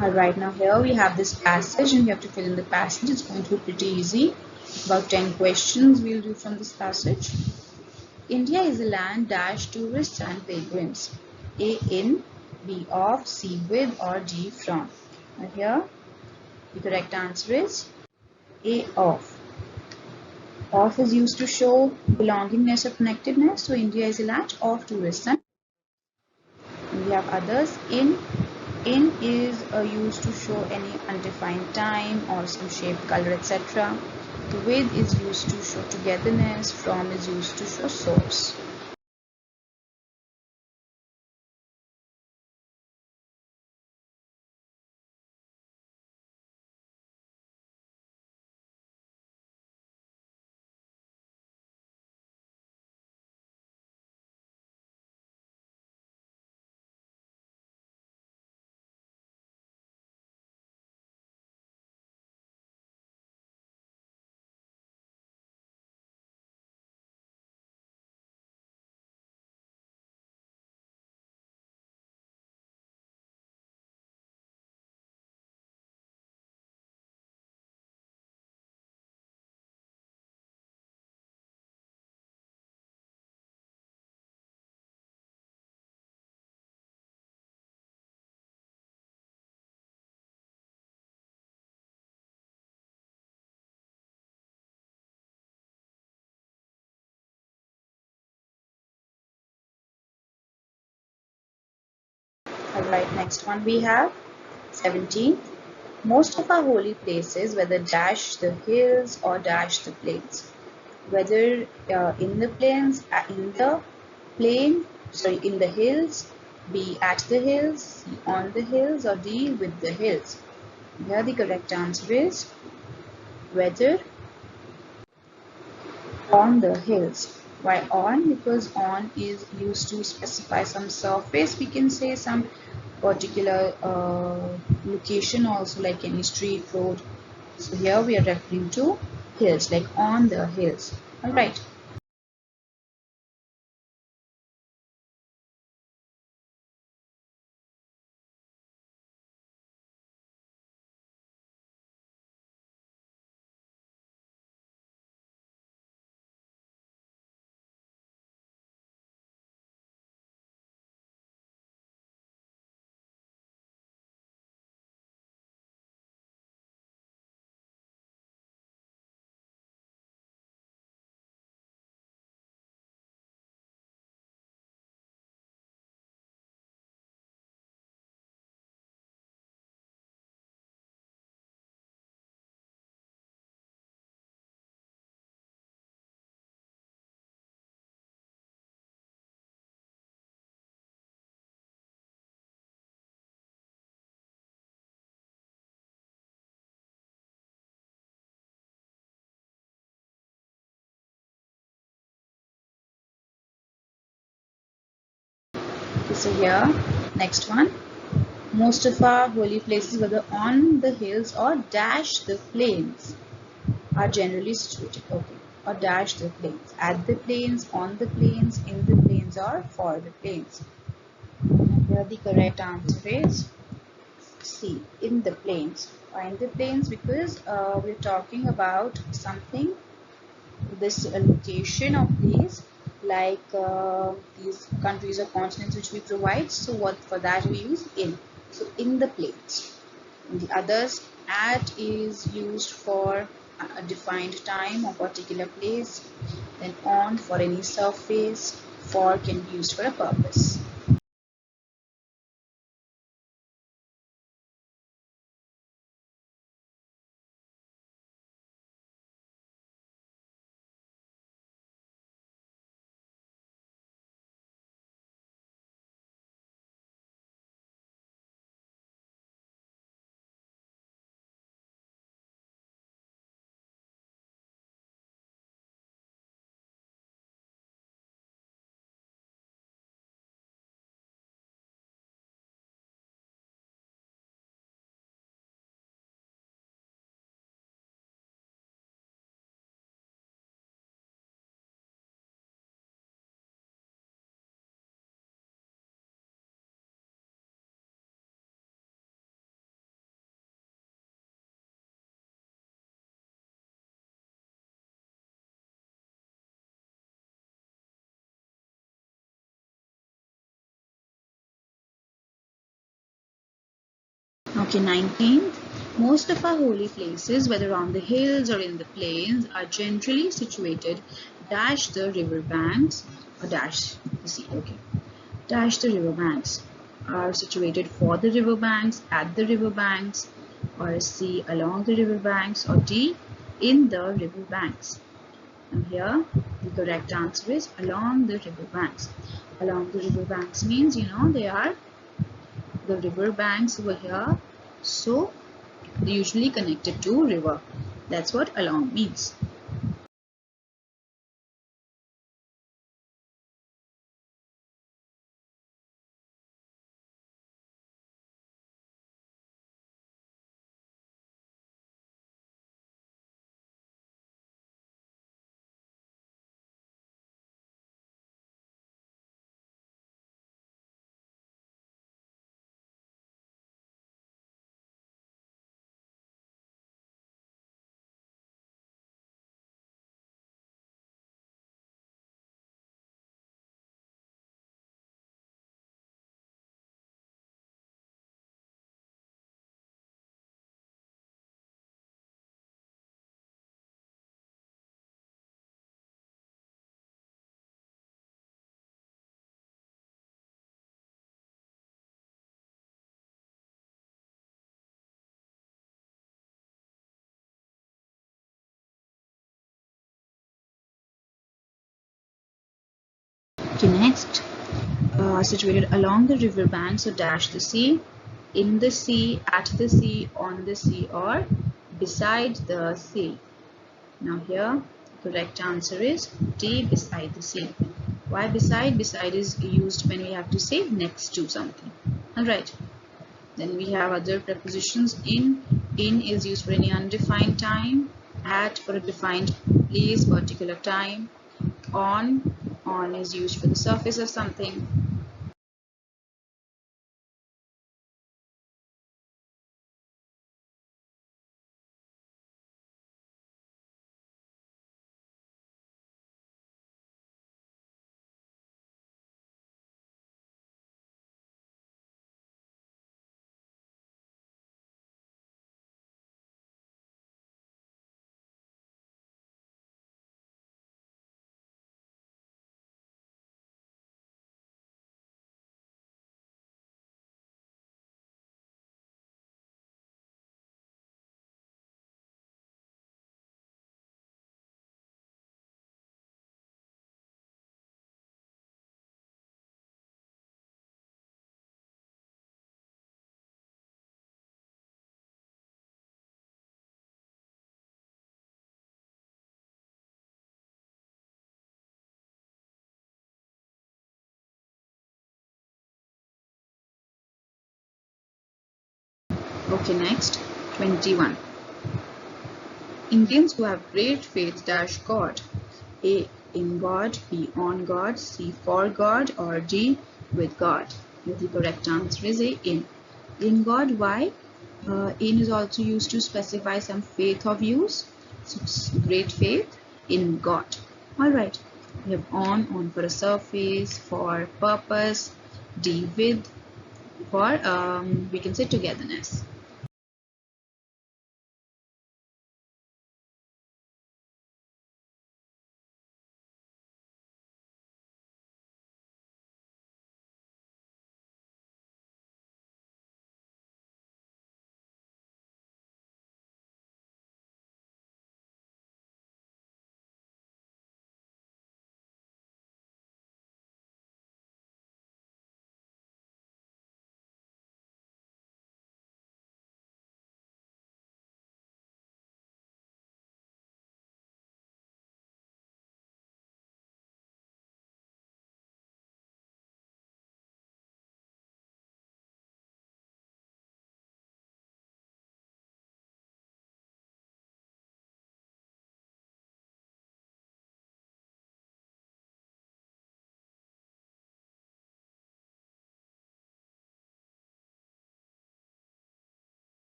Alright, now here we have this passage and we have to fill in the passage. It's going to be pretty easy. About 10 questions we'll do from this passage. India is a land dash tourists and pilgrims. A in, B of, C with or D from. Now here the correct answer is A of. Of is used to show belongingness or connectedness. So India is a land of tourists and we have others. In is used to show any undefined time or some shape, color, etc. With is used to show togetherness. From is used to show source. Alright, next one we have 17. Most of our holy places, whether dash the hills or dash the plains, whether in the plains, in the hills, B at the hills, C on the hills, or D with the hills. Here the correct answer is whether on the hills. Why on? Because on is used to specify some surface. We can say some particular location also, like any street, road. So here we are referring to hills, like on the hills. Alright. Okay, so here, next one. Most of our holy places, whether on the hills or dash the plains, are generally situated. Okay, or dash the plains. At the plains, on the plains, in the plains, or for the plains. Here the correct answer is C, in the plains. Why in the plains? Because we're talking about something, this location of place, like these countries or continents which we provide. So what for that we use in. So in the plains. And the others, at is used for a defined time or particular place. Then on for any surface. For can be used for a purpose. Okay, 19th. Most of our holy places, whether on the hills or in the plains, are generally situated dash the river banks or dash the sea. Okay, dash the river banks are situated for the river banks, at the river banks, or C, along the river banks, or D, in the river banks. Now here the correct answer is along the river banks. Along the river banks means, you know, they are the river banks over here, so they're usually connected to river. That's what along means. Okay, next, situated along the river banks or dash the sea, in the sea, at the sea, on the sea, or beside the sea. Now here, correct answer is D, beside the sea. Why beside? Beside is used when we have to say next to something. Alright. Then we have other prepositions. In is used for any undefined time. At for a defined place, particular time. On is used for the surface of something. Okay, next, 21. Indians who have great faith dash God. A, in God, B, on God, C, for God, or D, with God. The correct answer is A, in. In God, why? In is also used to specify some faith of use. So it's great faith in God. Alright, we have on for a surface, for purpose, D, with, for we can say togetherness.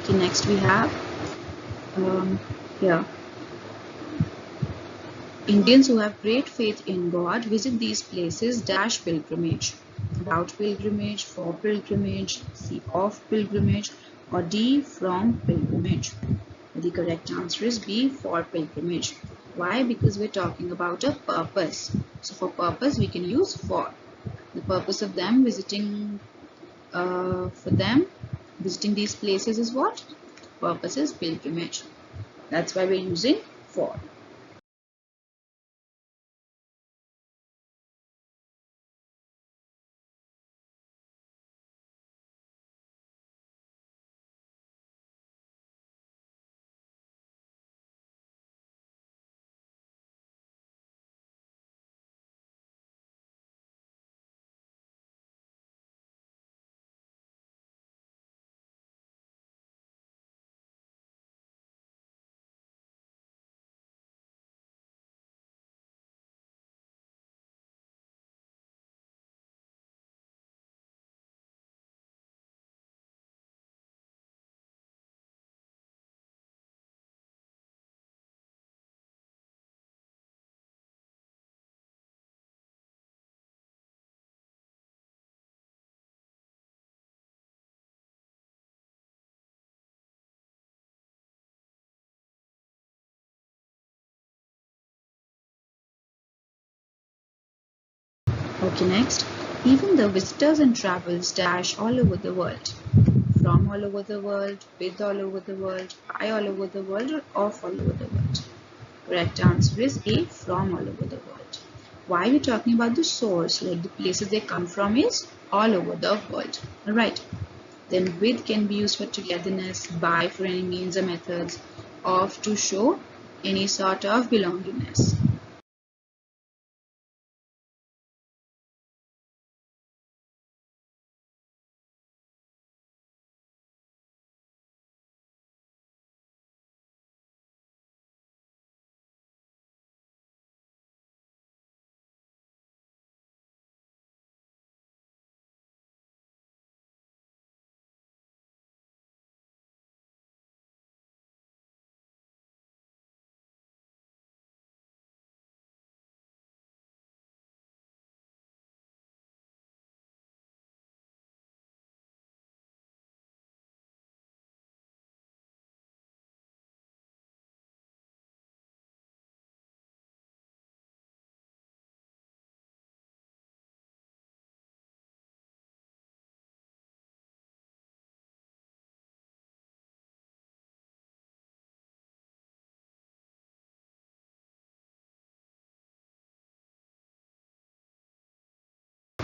Okay, next we have here. Indians who have great faith in God visit these places dash pilgrimage. about pilgrimage, for pilgrimage, C, of pilgrimage, or D, from pilgrimage? The correct answer is B, for pilgrimage. Why? Because we're talking about a purpose. So for purpose, we can use for. The purpose of them visiting, visiting these places is what? Purpose is pilgrimage. That's why we're using for. Okay, next. Even the visitors and travels dash all over the world. From all over the world, with all over the world, by all over the world, or of all over the world. Correct answer is A, from all over the world. Why are we talking about the source? Like the places they come from is all over the world. Alright. Then with can be used for togetherness, by for any means or methods, of to show any sort of belongingness.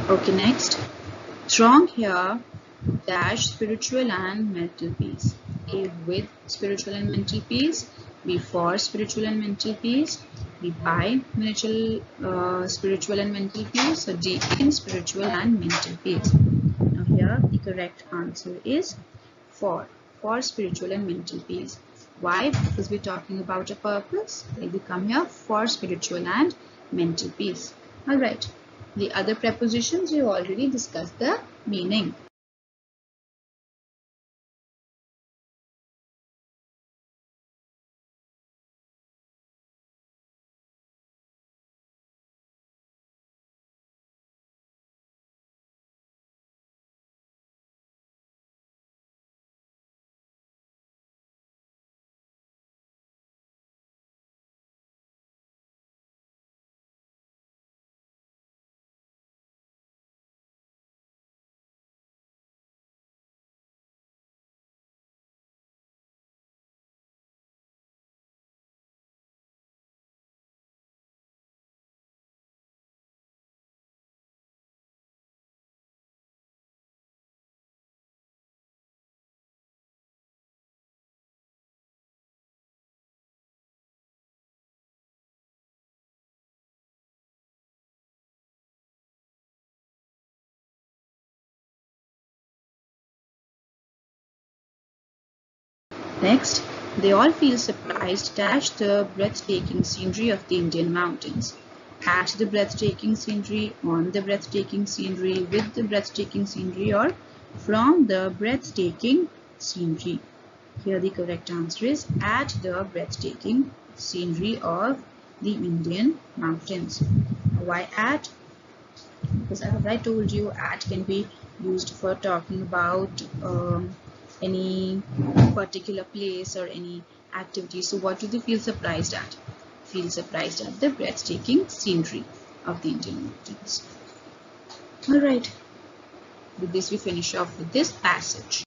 Okay, next. Throng here dash spiritual and mental peace. A, with spiritual and mental peace. B, for spiritual and mental peace. B, by spiritual and mental peace. Or D, in spiritual and mental peace. Now here the correct answer is for spiritual and mental peace. Why? Because we're talking about a purpose. They come here for spiritual and mental peace. Alright. The other prepositions we already discussed the meaning. Next, they all feel surprised dash the breathtaking scenery of the Indian mountains. At the breathtaking scenery, on the breathtaking scenery, with the breathtaking scenery, or from the breathtaking scenery. Here the correct answer is at the breathtaking scenery of the Indian mountains. Why at? because as I told you, at can be used for talking about any particular place or any activity. So what do they feel surprised at? Feel surprised at the breathtaking scenery of the Indian mountains. Alright, with this we finish off with this passage.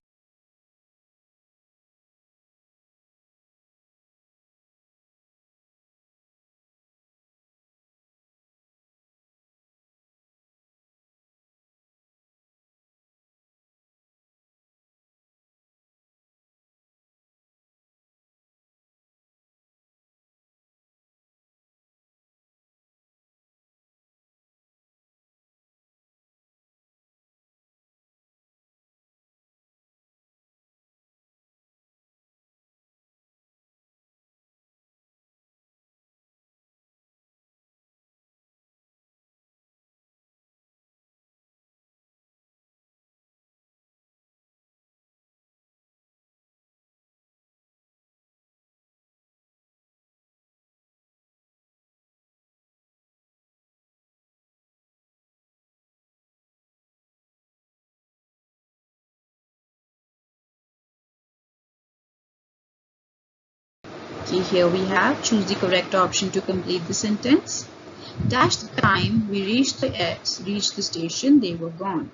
Okay, here we have choose the correct option to complete the sentence. Dash the time we reached the station, they were gone.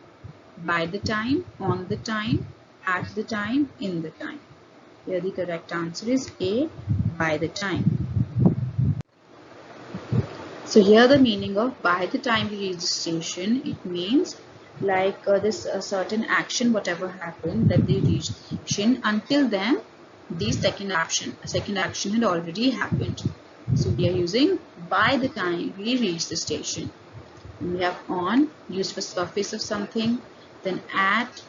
By the time, on the time, at the time, in the time. Here the correct answer is A, by the time. So here the meaning of by the time we reach the station, it means like this certain action, whatever happened that they reached the station, until then the second action had already happened. So we are using by the time we reach the station. And we have on, used for surface of something, then at,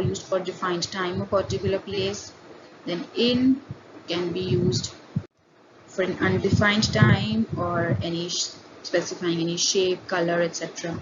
used for defined time or particular place, then in can be used for an undefined time or any specifying any shape, color, etc.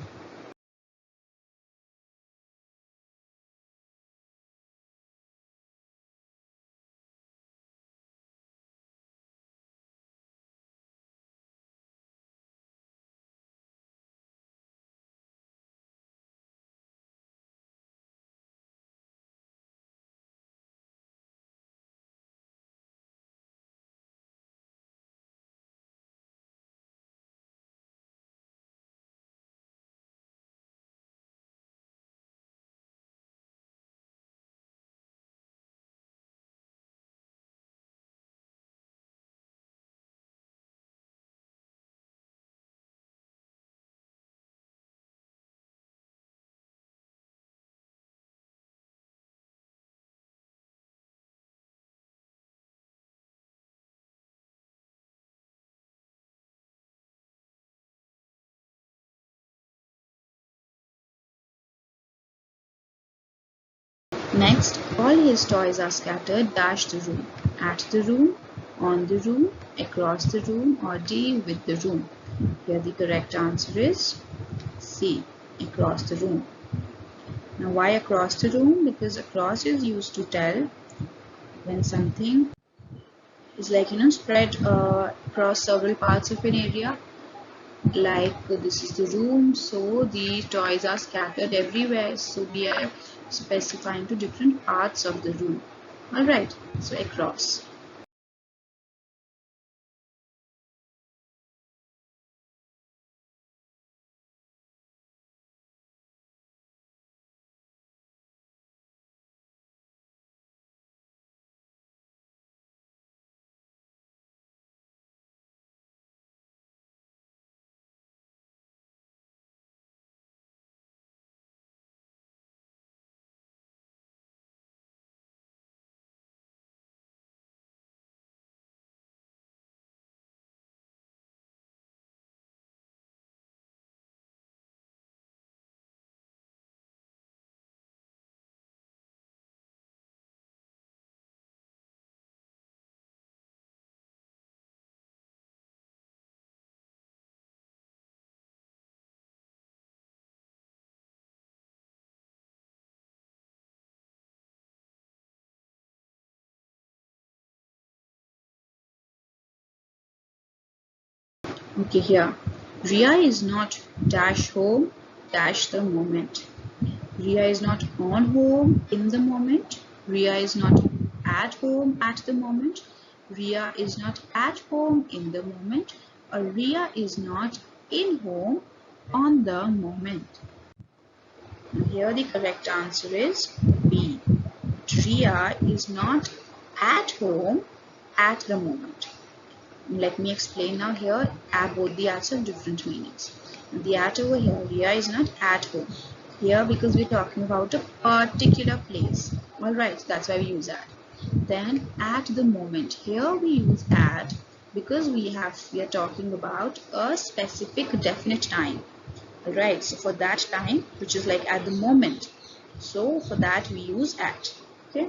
Next, all his toys are scattered dash the room, at the room, on the room, across the room, or D, with the room. Here the correct answer is C, across the room. Now why across the room? Because across is used to tell when something is like spread across several parts of an area. Like this is the room, so the toys are scattered everywhere, so we are specifying to different parts of the room. Alright, so across. Okay, here Ria is not dash home dash the moment. Ria is not on home in the moment. Ria is not at home at the moment. Ria is not at home in the moment. Or Ria is not in home on the moment. Here the correct answer is B. Ria is not at home at the moment. Let me explain now. Here both the ats have different meanings. The at over here, Ria is not at home. Here because we're talking about a particular place. Alright, that's why we use at. Then at the moment. Here we use at because we are talking about a specific definite time. Alright, so for that time, which is like at the moment. So for that we use at. Okay.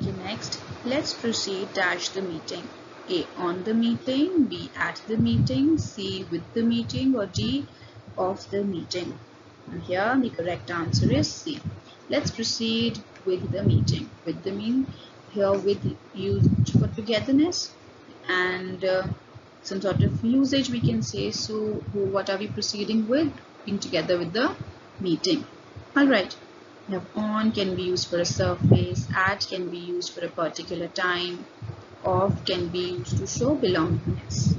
Okay, next, let's proceed dash the meeting. A. On the meeting, B. At the meeting, C. With the meeting, or D. Of the meeting. And here the correct answer is C. Let's proceed with the meeting. With the mean here with used for togetherness and some sort of usage we can say. So what are we proceeding with? Being together with the meeting. Alright. We have on can be used for a surface, at can be used for a particular time, of can be used to show belongingness.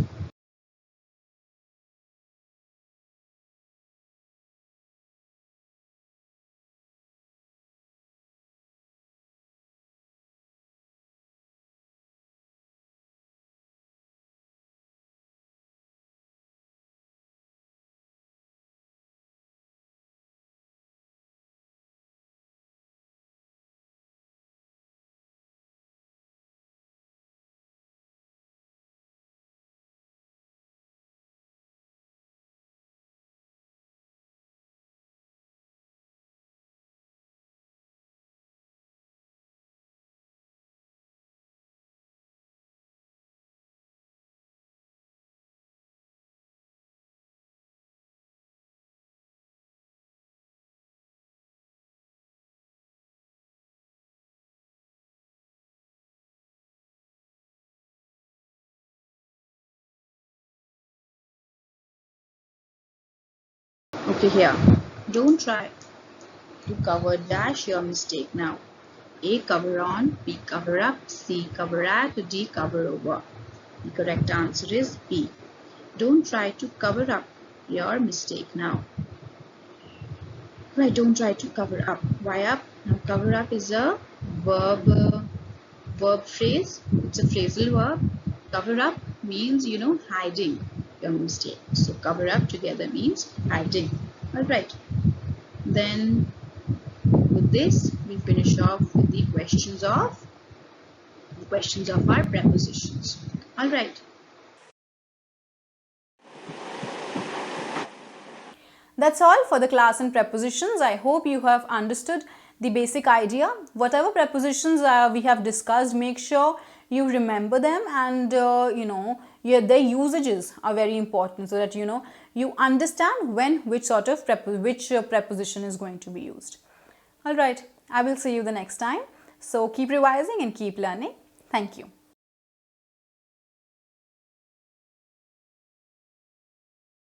Okay, here. Don't try to cover dash your mistake now. A. Cover on, B. Cover up, C. Cover at, D. Cover over. The correct answer is B. Don't try to cover up your mistake now. Right, don't try to cover up. Why up? Now cover up is a verb phrase. It's a phrasal verb. Cover up means, hiding your mistake. So cover up together means hiding. Alright. Then with this we finish off with the questions of our prepositions. Alright. That's all for the class in prepositions. I hope you have understood the basic idea. Whatever prepositions we have discussed, make sure you remember them, and their usages are very important, so that you understand when which sort of preposition is going to be used. All right, I will see you the next time. So keep revising and keep learning. Thank you.